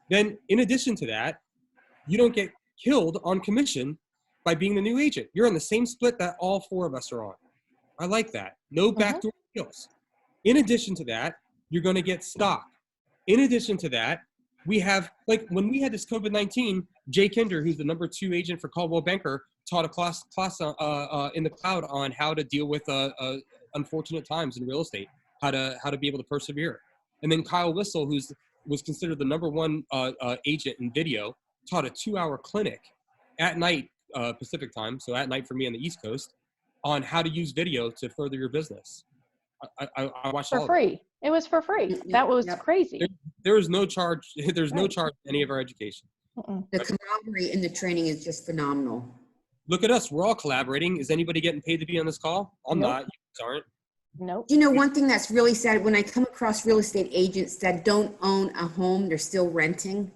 Then in addition to that, you don't get killed on commission by being the new agent. You're on the same split that all 4 of us are on. I like that. No backdoor deals. In addition to that, you're going to get stock. In addition to that, we have, like, when we had this COVID-19, Jay Kinder, who's the number 2 agent for Caldwell Banker, taught a class in the cloud on how to deal with unfortunate times in real estate, how to be able to persevere. And then Kyle Whistle, was considered the number 1 agent in video, taught a 2-hour clinic at night, Pacific time, so at night for me on the East Coast, on how to use video to further your business. I watched all For free. It was for free. That was crazy. There is no charge. There's no charge in any of our education. The camaraderie in the training is just phenomenal. Look at us. We're all collaborating. Is anybody getting paid to be on this call? I'm not. You guys aren't. Nope. You know, one thing that's really sad, when I come across real estate agents that don't own a home, they're still renting.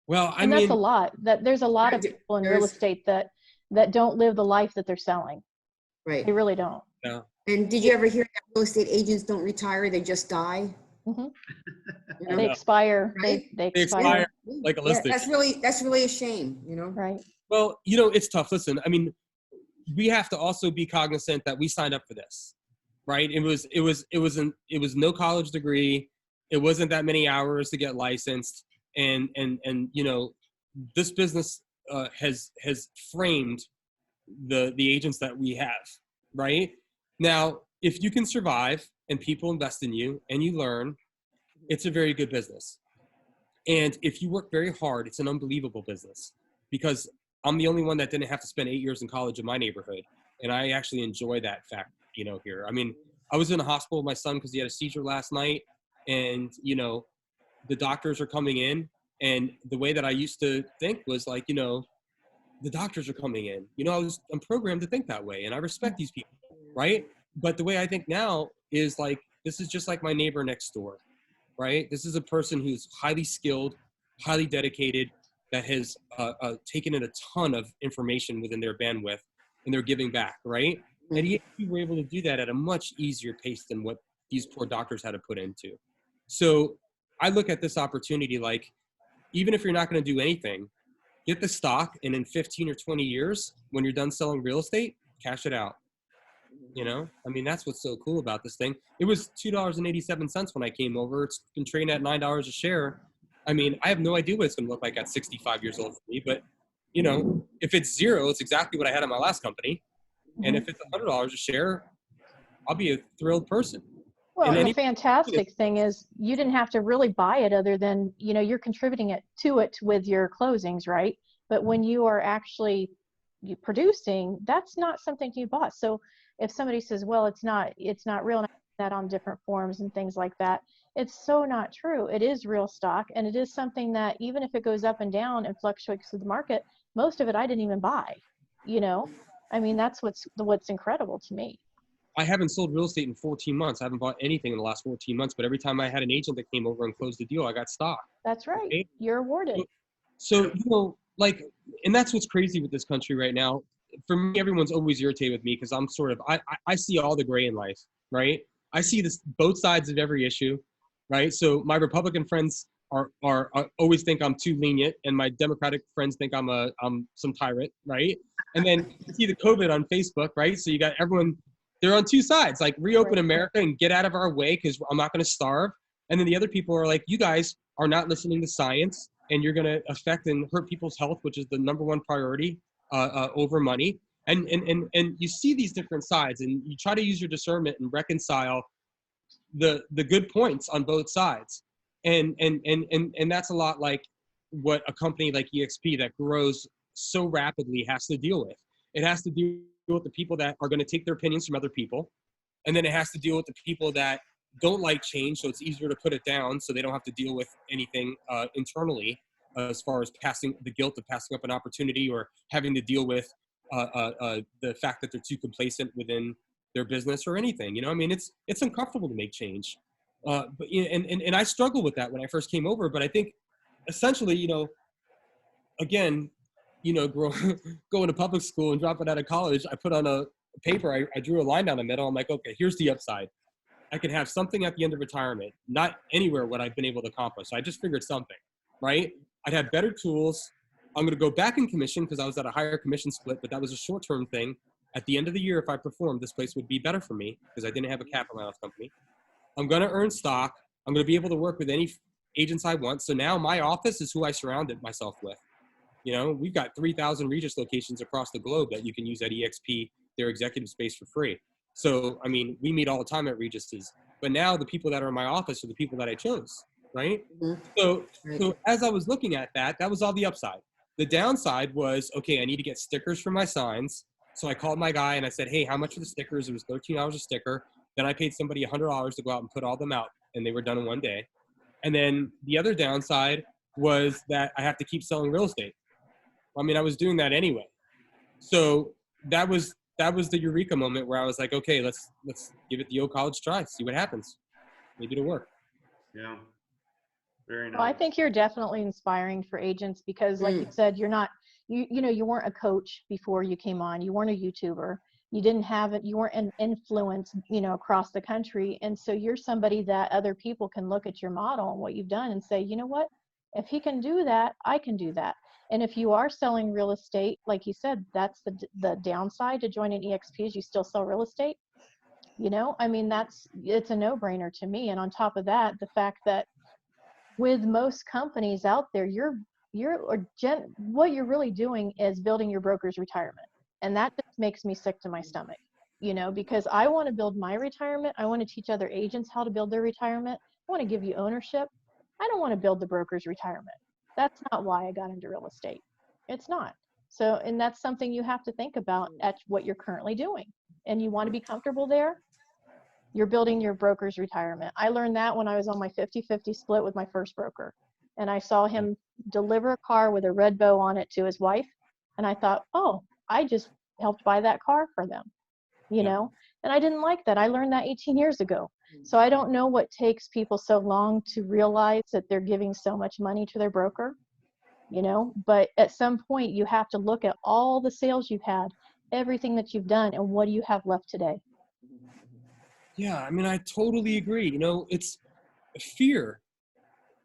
Well, I And mean, that's a lot. There's a lot of people in real estate that don't live the life that they're selling. Right. They really don't. yeah. And did you ever hear that real estate agents don't retire, they just die? Mhm. You know? They expire. Right? They They expire. expire like a Yeah, listing. that's really a shame, you know? Right. Well, you know, it's tough. Listen, I mean, we have to also be cognizant that we signed up for this, right? It was no college degree. It wasn't that many hours to get licensed. And you know, this business has framed the agents that we have, right? Now, if you can survive and people invest in you and you learn, it's a very good business. And if you work very hard, it's an unbelievable business, because I'm the only one that didn't have to spend 8 years in college in my neighborhood. And I actually enjoy that fact, you know, here. I mean, I was in the hospital with my son because he had a seizure last night. And, you know, the doctors are coming in. And the way that I used to think was like, you know, the doctors are coming in. You know, I'm programmed to think that way. And I respect these people, right? But the way I think now is like, this is just like my neighbor next door, right? This is a person who's highly skilled, highly dedicated, that has taken in a ton of information within their bandwidth, and they're giving back, right? And yet we were able to do that at a much easier pace than what these poor doctors had to put into. So I look at this opportunity like, even if you're not going to do anything, get the stock, and in 15 or 20 years, when you're done selling real estate, cash it out. You know, I mean, that's what's so cool about this thing. It was $2.87 when I came over. It's been trading at $9 a share. I mean, I have no idea what it's going to look like at 65 years old for me, but you know, if it's zero, it's exactly what I had in my last company. And if it's $100 a share, I'll be a thrilled person. Well, And the fantastic thing is you didn't have to really buy it, other than, you know, you're contributing to it with your closings, right? But when you are actually producing, that's not something you bought. So if somebody says, well, it's not real, and I see that on different forums and things like that, it's so not true. It is real stock, and it is something that, even if it goes up and down and fluctuates with the market, most of it I didn't even buy, you know? I mean, that's what's incredible to me. I haven't sold real estate in 14 months. I haven't bought anything in the last 14 months, but every time I had an agent that came over and closed the deal, I got stock. That's right. Okay? You're awarded. So, you know, like, and that's what's crazy with this country right now. For me, everyone's always irritated with me because I'm sort of, I see all the gray in life, right? I see this both sides of every issue, right? So my Republican friends are always think I'm too lenient, and my Democratic friends think I'm some tyrant, right? And then you see the COVID on Facebook, right? So you got everyone, they're on two sides, like reopen Right. America and get out of our way because I'm not going to starve. And then the other people are like, you guys are not listening to science, and you're going to affect and hurt people's health, which is the number one priority over money. And you see these different sides, and you try to use your discernment and reconcile the good points on both sides. And that's a lot like what a company like EXP that grows so rapidly has to deal with. It has to deal with the people that are going to take their opinions from other people. And then it has to deal with the people that don't like change, so it's easier to put it down so they don't have to deal with anything internally as far as passing the guilt of passing up an opportunity, or having to deal with the fact that they're too complacent within their business or anything. You know, I mean, it's uncomfortable to make change. But and I struggled with that when I first came over. But I think essentially, you know, again, you know, going to public school and dropping out of college, I put on a paper, I drew a line down the middle. I'm like, okay, here's the upside. I can have something at the end of retirement, not anywhere what I've been able to accomplish. So I just figured something, right? I'd have better tools. I'm going to go back in commission because I was at a higher commission split, but that was a short-term thing. At the end of the year, if I performed, this place would be better for me because I didn't have a capital allowance company. I'm going to earn stock. I'm going to be able to work with any agents I want. So now my office is who I surrounded myself with. You know, we've got 3,000 Regis locations across the globe that you can use at EXP, their executive space, for free. So, I mean, we meet all the time at Regis's. But now the people that are in my office are the people that I chose, right? Mhm. So Right. as I was looking at that, that was all the upside. The downside was, okay, I need to get stickers for my signs. So I called my guy and I said, hey, how much for the stickers? It was $13 a sticker. Then I paid somebody $100 to go out and put all them out, and they were done in one day. And then the other downside was that I have to keep selling real estate. I mean, I was doing that anyway. So that was the eureka moment where I was like, okay, let's give it the old college try, see what happens. Maybe it'll work. Yeah. Very Well, I nice. think you're definitely inspiring for agents because, like you said, you're not, you know, you weren't a coach before you came on. You weren't a YouTuber. You didn't have it. You weren't an influence, you know, across the country. And so you're somebody that other people can look at your model and what you've done and say, you know what, if he can do that, I can do that. And if you are selling real estate, like you said, that's the downside to joining EXP is you still sell real estate. You know, I mean, it's a no-brainer to me. And on top of that, the fact that with most companies out there, what you're really doing is building your broker's retirement. And that just makes me sick to my stomach, you know, because I want to build my retirement. I want to teach other agents how to build their retirement. I want to give you ownership. I don't want to build the broker's retirement. That's not why I got into real estate. It's not. So, and that's something you have to think about at what you're currently doing. And you want to be comfortable there. You're building your broker's retirement. I learned that when I was on my 50-50 split with my first broker. And I saw him deliver a car with a red bow on it to his wife. And I thought, oh, I just helped buy that car for them, you know? And I didn't like that. I learned that 18 years ago. So I don't know what takes people so long to realize that they're giving so much money to their broker, you know? But at some point, you have to look at all the sales you've had, everything that you've done, and what do you have left today? Yeah, I mean, I totally agree. You know, it's fear.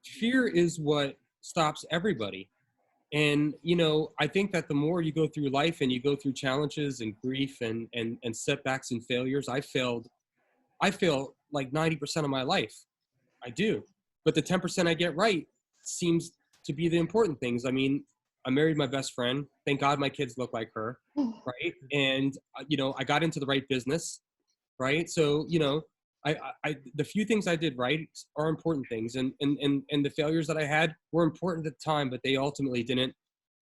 Fear is what stops everybody. And, you know, I think that the more you go through life and you go through challenges and grief and setbacks and failures, I fail like 90% of my life. I do. But the 10% I get right seems to be the important things. I mean, I married my best friend. Thank God my kids look like her, right? And, you know, I got into the right business, right? So, you know, the few things I did right are important things, and the failures that I had were important at the time, but they ultimately didn't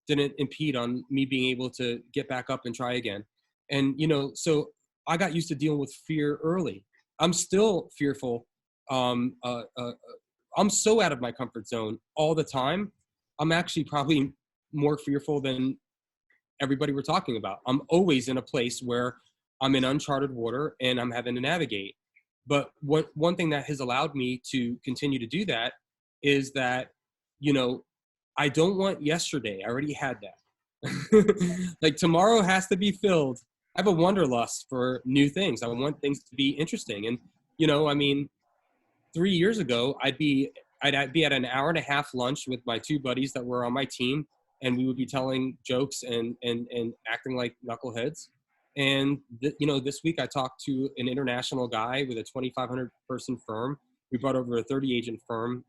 impede on me being able to get back up and try again. And, you know, so I got used to dealing with fear early. I'm still fearful. I'm so out of my comfort zone all the time. I'm actually probably more fearful than everybody we're talking about. I'm always in a place where I'm in uncharted water and I'm having to navigate. But one thing that has allowed me to continue to do that is that, you know, I don't want yesterday. I already had that. Like tomorrow has to be filled. I have a wanderlust for new things. I want things to be interesting. And, you know, I mean, 3 years ago, I'd be at an hour and a half lunch with my two buddies that were on my team, and we would be telling jokes and acting like knuckleheads. And you know, this week I talked to an international guy with a 2,500 person firm. We brought over a 30 agent firm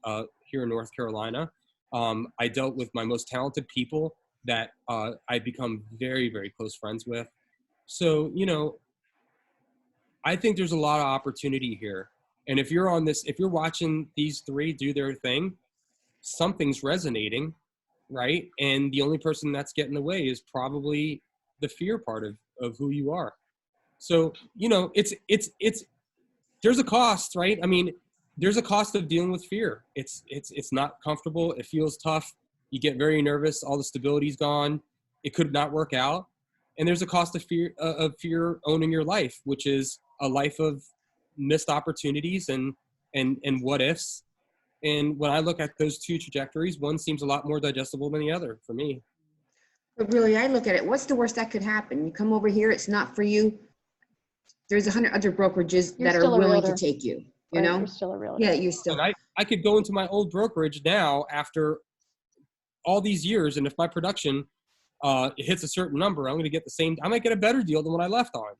here in North Carolina. I dealt with my most talented people that I become very, very close friends with. So, you know, I think there's a lot of opportunity here. And if you're watching these three do their thing, something's resonating, right? And the only person that's getting in the way is probably the fear part of who you are. So, you know, it's there's a cost, right? I mean, there's a cost of dealing with fear. It's not comfortable. It feels tough. You get very nervous. All the stability's gone. It could not work out. And there's a cost of fear owning your life, which is a life of missed opportunities and what ifs. And when I look at those two trajectories, one seems a lot more digestible than the other for me. But really, I look at it, what's the worst that could happen? You come over here, it's not for you. There's 100 other brokerages You're that are still a willing to realtor. take you, you Right, know? you're still a realtor. Yeah, you're still. And I could go into my old brokerage now after all these years, and if my production it hits a certain number, I'm going to get I might get a better deal than what I left on.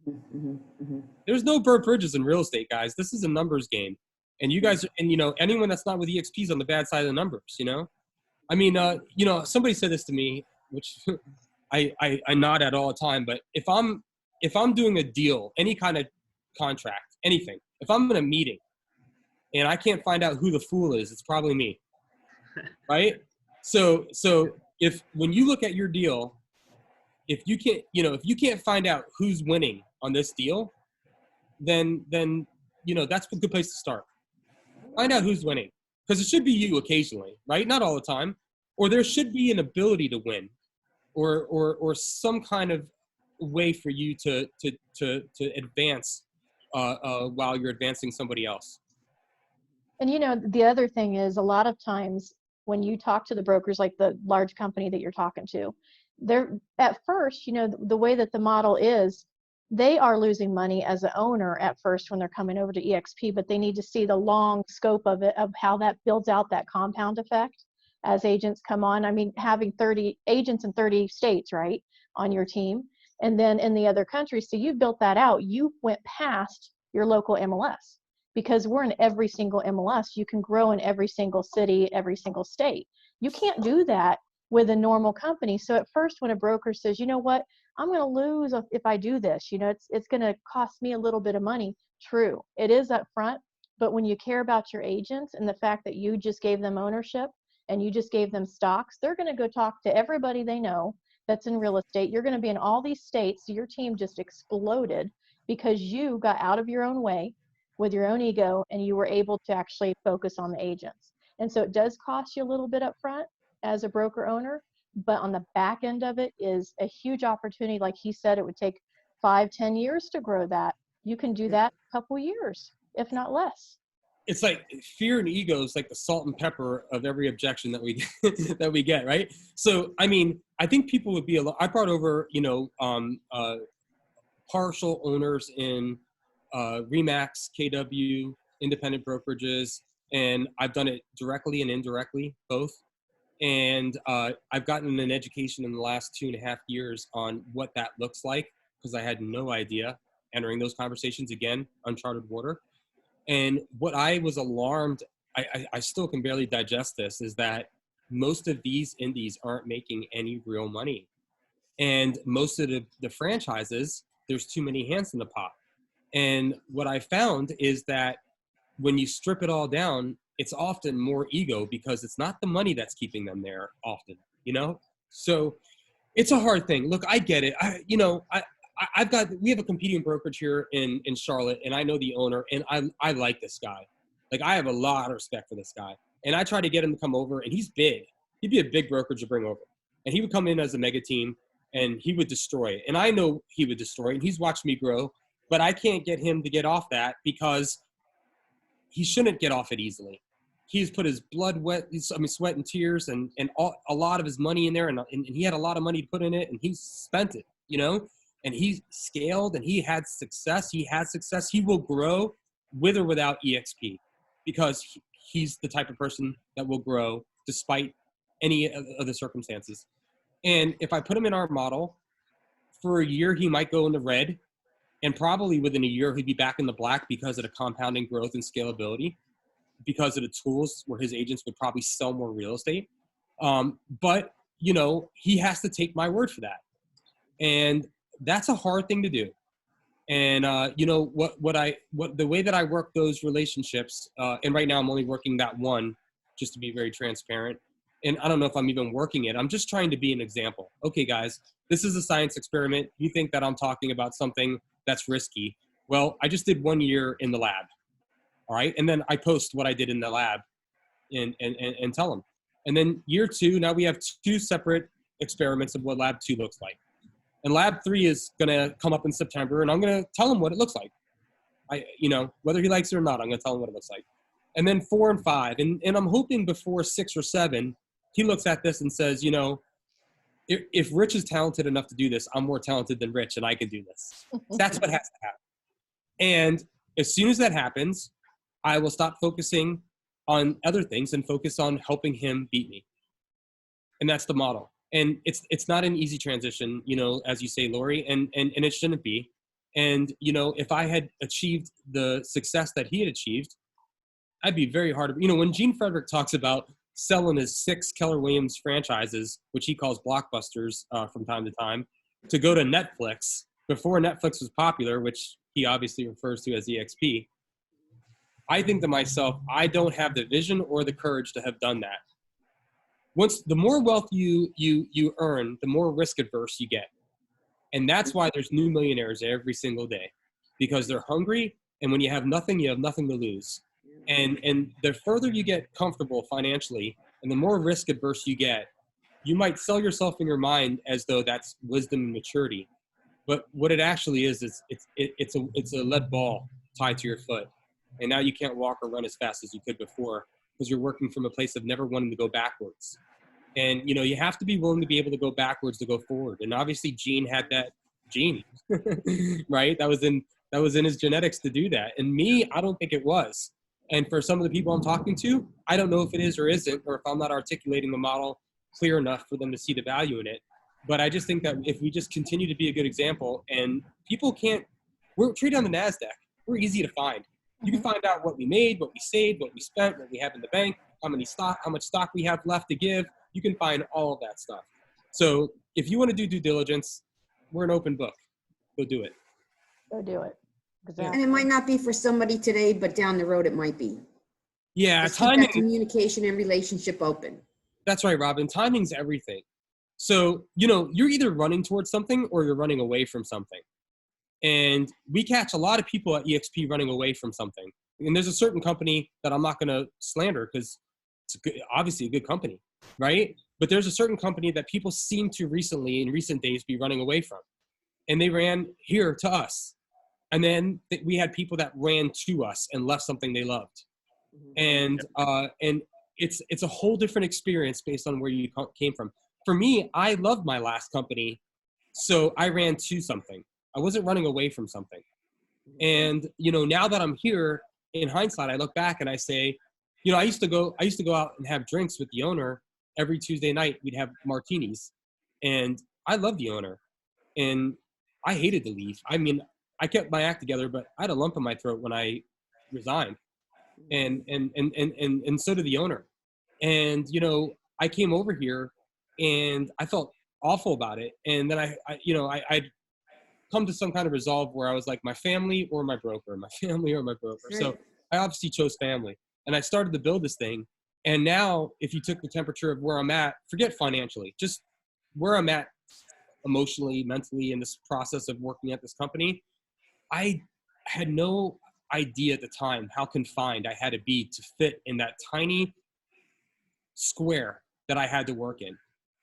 Mhm, mhm. There's no burnt bridges in real estate, guys. This is a numbers game. And you guys, and anyone that's not with EXP is on the bad side of the numbers, I mean, somebody said this to me, which I nod at all the time, but if I'm doing a deal, any kind of contract, anything, if I'm in a meeting and I can't find out who the fool is, it's probably me. Right? So if when you look at your deal, if you can't find out who's winning on this deal, then that's a good place to start. Find out who's winning, because it should be you occasionally, right? Not all the time, or there should be an ability to win, or some kind of way for you to advance while you're advancing somebody else. And the other thing is, a lot of times when you talk to the brokers, like the large company that you're talking to, they're at first, the way that the model is, they are losing money as an owner at first when they're coming over to EXP, but they need to see the long scope of it, of how that builds out that compound effect as agents come on. I mean, having 30 agents in 30 states, right, on your team, and then in the other countries. So you built that out. You went past your local MLS, because we're in every single MLS. You can grow in every single city, every single state. You can't do that with a normal company. So at first, when a broker says, you know what, I'm going to lose if I do this, it's going to cost me a little bit of money. True, it is up front, but when you care about your agents and the fact that you just gave them ownership and you just gave them stocks, they're going to go talk to everybody they know that's in real estate. You're going to be in all these states. So your team just exploded because you got out of your own way with your own ego, and you were able to actually focus on the agents. And so it does cost you a little bit up front as a broker owner, but on the back end of it is a huge opportunity. Like he said, it would take 5-10 years to grow that. You can do that in a couple years, if not less. It's like fear and ego is like the salt and pepper of every objection that we that we get, right? So I mean, I think people would be I brought over partial owners in Remax, KW, independent brokerages, and I've done it directly and indirectly, both. And I've gotten an education in the last 2.5 years on what that looks like, because I had no idea entering those conversations. Again, uncharted water. And what I was alarmed, I still can barely digest this, is that most of these indies aren't making any real money. And most of the franchises, there's too many hands in the pot. And what I found is that when you strip it all down, it's often more ego, because it's not the money that's keeping them there often, So it's a hard thing. Look, I get it. We have a competing brokerage here in Charlotte, and I know the owner, and I like this guy. Like, I have a lot of respect for this guy. And I try to get him to come over, and he's big. He'd be a big brokerage to bring over. And he would come in as a mega team, and he would destroy it. And I know he would destroy it, and he's watched me grow. But I can't get him to get off that, because he shouldn't get off it easily. He's put his sweat and tears and a lot of his money in there, and he had a lot of money to put in it, and he spent it, and he scaled, and he had success. He has success. He will grow with or without EXP, because he's the type of person that will grow despite any of the circumstances. And if I put him in our model, for a year, he might go in the red, and probably within a year, he'd be back in the black because of the compounding growth and scalability, because of the tools where his agents would probably sell more real estate. But he has to take my word for that. And that's a hard thing to do. And the way that I work those relationships, and right now I'm only working that one, just to be very transparent. And I don't know if I'm even working it. I'm just trying to be an example. Okay, guys, this is a science experiment. You think that I'm talking about something that's risky. Well, I just did 1 year in the lab. All right. And then I post what I did in the lab and tell them. And then year 2, now we have 2 separate experiments of what lab 2 looks like. And lab 3 is going to come up in September, and I'm going to tell him what it looks like. Whether he likes it or not, I'm going to tell him what it looks like. And then 4 and 5. And I'm hoping before 6 or 7, he looks at this and says, if Rich is talented enough to do this, I'm more talented than Rich, and I can do this. That's what has to happen. And as soon as that happens, I will stop focusing on other things and focus on helping him beat me. And that's the model. And it's not an easy transition, you know, as you say, Lori, and it shouldn't be. And, you know, if I had achieved the success that he had achieved, I'd be very hard. You know, when Gene Frederick talks about selling his 6 Keller Williams franchises, which he calls blockbusters from time to time, to go to Netflix before Netflix was popular, which he obviously refers to as EXP, I think to myself, I don't have the vision or the courage to have done that. The more wealth you earn, the more risk adverse you get. And that's why there's new millionaires every single day, because they're hungry. And when you have nothing to lose. And the further you get comfortable financially and the more risk adverse you get, you might sell yourself in your mind as though that's wisdom and maturity. But what it actually is it's a lead ball tied to your foot. And now you can't walk or run as fast as you could before because you're working from a place of never wanting to go backwards. And, you know, you have to be willing to be able to go backwards to go forward. And obviously Gene had that gene, right? That was in his genetics to do that. And me, I don't think it was. And for some of the people I'm talking to, I don't know if it is or isn't, or if I'm not articulating the model clear enough for them to see the value in it. But I just think that if we just continue to be a good example, and people we're traded on the NASDAQ. We're easy to find. You can find out what we made, what we saved, what we spent, what we have in the bank, how much stock we have left to give. You can find all of that stuff. So if you want to do due diligence, we're an open book. Go do it. Go do it. Exactly. And it might not be for somebody today, but down the road it might be. Yeah, Just keep timing. that communication and relationship open. That's right, Robin. Timing's everything. So, you know, you're either running towards something or you're running away from something. And we catch a lot of people at EXP running away from something. And there's a certain company that I'm not going to slander because it's obviously a good company, right? But there's a certain company that people seem to recently, in recent days, be running away from. And they ran here to us. And then we had people that ran to us and left something they loved. And it's a whole different experience based on where you came from. For me, I loved my last company, so I ran to something. I wasn't running away from something. And, you know, now that I'm here, in hindsight, I look back and I say, you know, I used to go out and have drinks with the owner every Tuesday night. We'd have martinis. And I loved the owner. And I hated to leave. I mean, I kept my act together, but I had a lump in my throat when I resigned. And so did the owner. And, you know, I came over here and I felt awful about it. And then I'd come to some kind of resolve where I was like, my family or my broker, my family or my broker. Right. So I obviously chose family, and I started to build this thing. And now if you took the temperature of where I'm at, forget financially, just where I'm at emotionally, mentally in this process of working at this company, I had no idea at the time how confined I had to be to fit in that tiny square that I had to work in.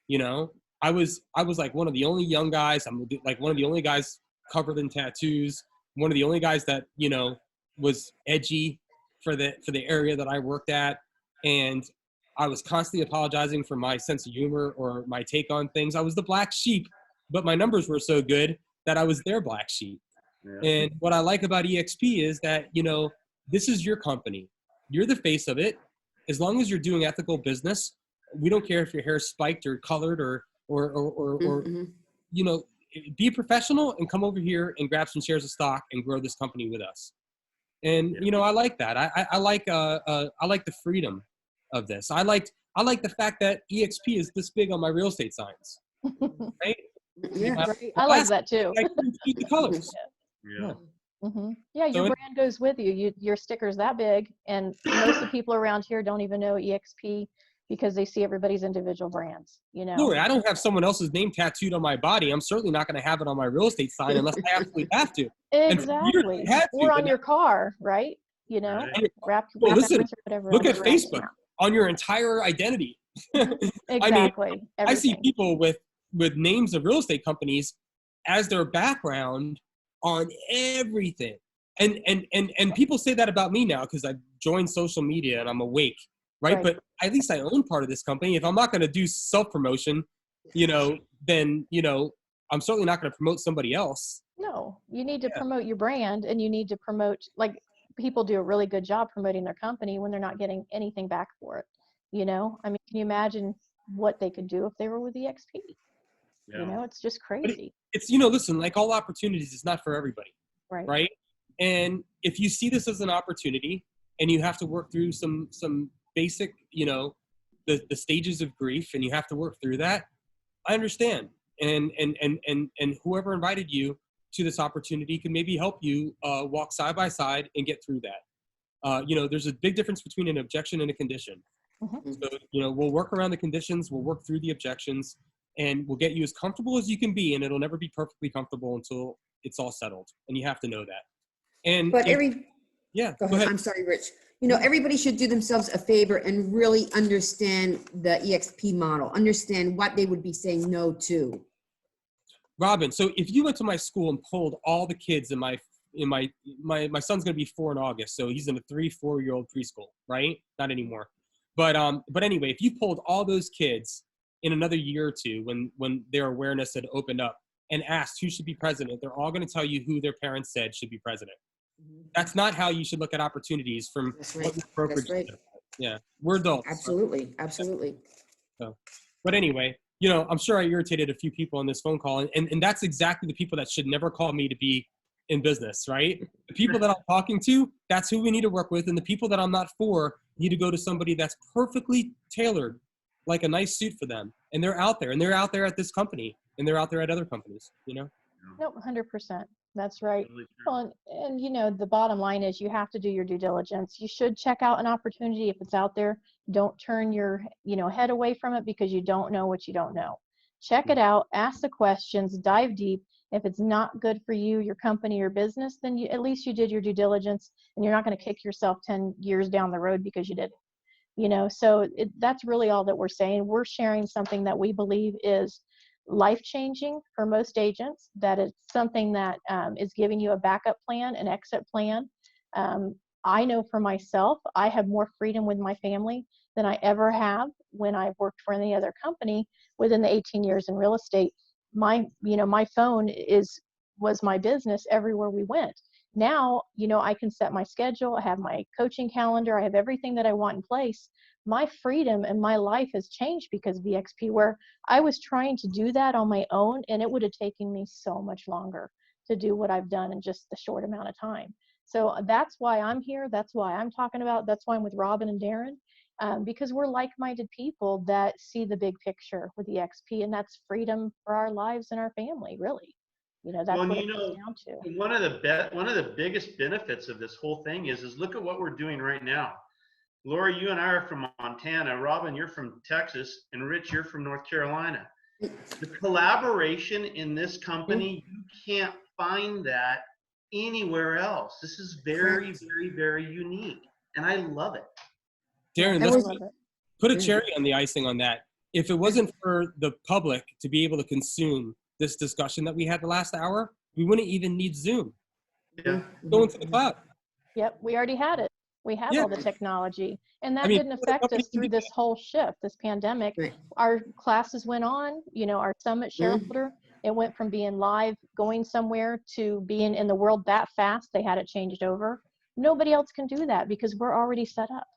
You know, I was like one of the only young guys. I'm like one of the only guys covered in tattoos. One of the only guys that, you know, was edgy for the area that I worked at. And I was constantly apologizing for my sense of humor or my take on things. I was the black sheep, but my numbers were so good that I was their black sheep. Yeah. And what I like about EXP is that, you know, this is your company. You're the face of it. As long as you're doing ethical business, we don't care if your hair is spiked or colored or you know, be professional and come over here and grab some shares of stock and grow this company with us. And, you know, I like that. I like the freedom of this. I like the fact that EXP is this big on my real estate signs, right? Yeah. I like that too. I can see the colors. Yeah. Mm-hmm. Yeah, your brand goes with you. Your sticker's that big, and most of the people around here don't even know EXP because they see everybody's individual brands. You know, Look, I don't have someone else's name tattooed on my body. I'm certainly not going to have it on my real estate sign unless I absolutely have to. Exactly. Or on your car, right? You know, well, listen, or whatever. Look at Facebook on your entire identity. Exactly. I mean, I see people with names of real estate companies as their background on everything. And people say that about me now because I've joined social media and I'm awake, right? But at least I own part of this company. If I'm not going to do self-promotion, you know, then, you know, I'm certainly not going to promote somebody else. No, you need to promote your brand, and you need to promote, like, people do a really good job promoting their company when they're not getting anything back for it. You know, I mean, can you imagine what they could do if they were with EXP. Yeah. You know, it's just But crazy. it's, you know, listen, like all opportunities, it's not for everybody, Right. right? And if you see this as an opportunity and you have to work through some basic, you know, the stages of grief, and you have to work through that, I understand. And whoever invited you to this opportunity can maybe help you walk side by side and get through that. You know, there's a big difference between an objection and a condition. Mhm. So, you know, we'll work around the conditions, we'll work through the objections, and we'll get you as comfortable as you can be. And it'll never be perfectly comfortable until it's all settled. And you have to know that. And But go ahead. I'm sorry, Rich. You know, everybody should do themselves a favor and really understand the EXP model, understand what they would be saying no to. Robin, so if you went to my school and polled all the kids in my son's going to be 4 in August, so he's in a 3-4-year-old preschool, right? Not anymore. But anyway, if you polled all those kids in another year or two, when their awareness had opened up, and asked who should be president, they're all going to tell you who their parents said should be president. That's not how you should look at opportunities from That's right. what your brokerage That's right. said. Yeah, we're adults. Absolutely. Absolutely. So, but anyway, you know, I'm sure I irritated a few people on this phone call, and that's exactly the people that should never call me to be in business, right? The people that I'm talking to, that's who we need to work with, and the people that I'm not for need to go to somebody that's perfectly tailored, like a nice suit for them, and they're out there, at this company, and they're out there at other companies, you know? Nope, 100%. That's right. Really true. Well, and you know, the bottom line is you have to do your due diligence. You should check out an opportunity if it's out there. Don't turn your, you know, head away from it because you don't know what you don't know. Check it out, ask the questions, dive deep. If it's not good for you, your company or business, then at least you did your due diligence, and you're not going to kick yourself 10 years down the road because you didn't. You know, so that's really all that we're saying. We're sharing something that we believe is life-changing for most agents, that it's something that is giving you a backup plan, an exit plan. I know for myself, I have more freedom with my family than I ever have when I've worked for any other company within the 18 years in real estate. My phone was my business everywhere we went. Now, you know, I can set my schedule. I have my coaching calendar. I have everything that I want in place. My freedom and my life has changed because of EXP, where I was trying to do that on my own, and it would have taken me so much longer to do what I've done in just the short amount of time. So that's why I'm here. That's why I'm talking about. That's why I'm with Robin and Darren, because we're like-minded people that see the big picture with EXP, and that's freedom for our lives and our family, really. You know, that's Well, what you it comes know, down to. one of the biggest benefits of this whole thing is look at what we're doing right now. Laura, you and I are from Montana. Robin, you're from Texas, and Rich, you're from North Carolina. The collaboration in this company, you can't find that anywhere else. This is very, very, very unique, and I love it. Darren, I let's was- Love it. put a cherry on the icing on that. If it wasn't for the public to be able to consume this discussion that we had the last hour, we wouldn't even need Zoom. Yeah. Go into the cloud. Yep, we already had it. We have Yeah. all the technology, and that I mean, didn't affect us through this whole shift, this pandemic. Right. Our classes went on, you know, our summit shareholder, it went from being live, going somewhere, to being in the world that fast. They had it changed over. Nobody else can do that because we're already set up.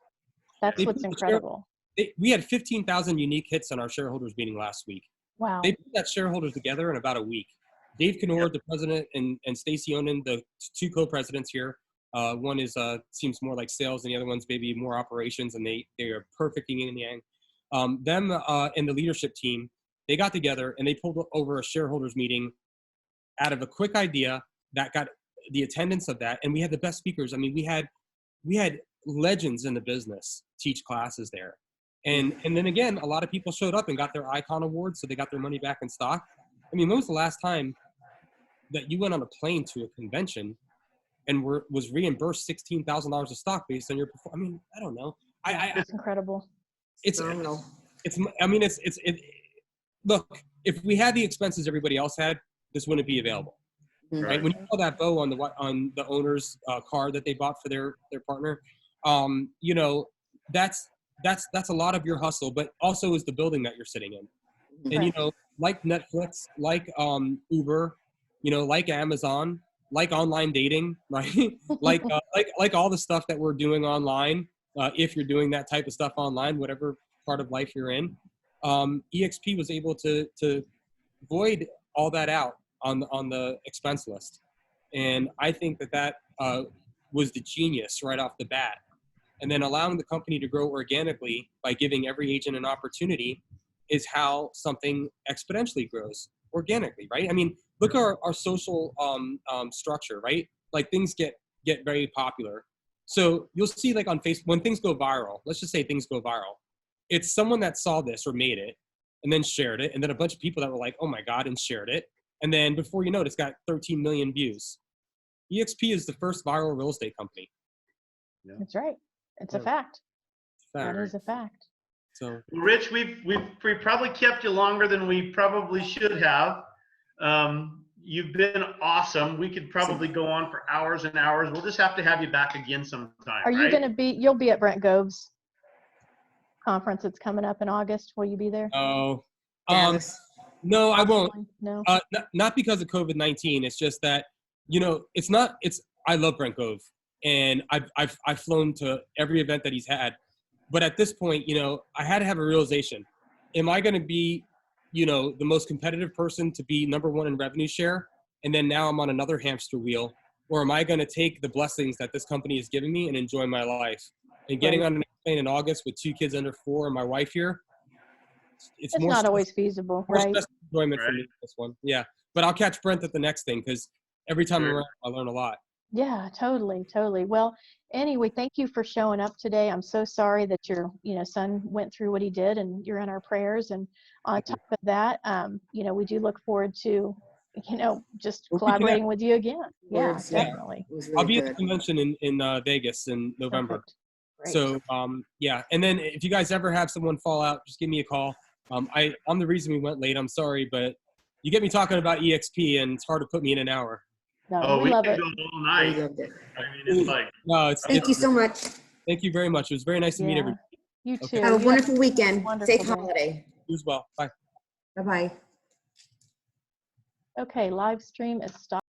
That's They what's put the incredible. We had 15,000 unique hits on our shareholders meeting last week. Wow. They put that shareholders together in about a week. Dave Kennord, the president, and Stacy Onan, the two co-presidents here. One is seems more like sales, and the other one's maybe more operations, and they are perfect yin and yang. Them and the leadership team, they got together and they pulled over a shareholders meeting out of a quick idea that got the attendance of that, and we had the best speakers. I mean, we had legends in the business teach classes there. And then again, a lot of people showed up and got their icon awards, so they got their money back in stock. I mean, when was the last time that you went on a plane to a convention and was reimbursed $16,000 of stock based on your performance? I mean, I don't know. It's incredible. It's Phenomenal. I mean, look, if we had the expenses everybody else had, this wouldn't be available. Right? When you saw that bow on the owner's car that they bought for their partner, you know, that's a lot of your hustle, but also is the building that you're sitting in. And, you know, like Netflix, like Uber, you know, like Amazon, like online dating, right? like all the stuff that we're doing online, if you're doing that type of stuff online, whatever part of life you're in, EXP was able to void all that out on the expense list. And I think that was the genius right off the bat. And then allowing the company to grow organically by giving every agent an opportunity is how something exponentially grows organically, right? I mean, look at our social structure, right? Like things get very popular. So you'll see like on Facebook, when things go viral, let's just say things go viral, it's someone that saw this or made it and then shared it. And then a bunch of people that were like, oh my God, and shared it. And then before you know it, it's got 13 million views. EXP is the first viral real estate company. That's right. It's a fact. That is a fact. So, well, Rich, we've probably kept you longer than we probably should have. You've been awesome. We could probably go on for hours and hours. We'll just have to have you back again sometime. Are you going to be? You'll be at Brent Gove's conference that's coming up in August. Will you be there? oh, No, I won't. No. Not because of COVID-19. It's just that, I love Brent Gove, and I've flown to every event that he's had. But at this point, I had to have a realization. Am I going to be, the most competitive person to be #1 in revenue share? And then now I'm on another hamster wheel. Or am I going to take the blessings that this company has given me and enjoy my life? And getting on an airplane in August with 2 kids under 4 and my wife here, it's more not always feasible, more right? stress enjoyment for me, this one. Yeah. But I'll catch Brent at the next thing because every time I'm around, I learn a lot. Yeah, totally. Well, anyway, thank you for showing up today. I'm so sorry that your, son went through what he did, and you're in our prayers. And on top of that, we do look forward to, just collaborating with you again. Yeah, definitely. I'll be at the convention in Vegas in November. So, yeah. And then if you guys ever have someone fall out, just give me a call. I'm the reason we went late. I'm sorry, but you get me talking about EXP and it's hard to put me in an hour. No, we love can it. go all night. I mean, it's like. No, Thank you so much. Thank you very much. It was very nice to meet everybody. You too. Okay. Have a wonderful weekend. Wonderful Safe day. holiday. You as well. Bye. Bye-bye. Okay, live stream is stopped.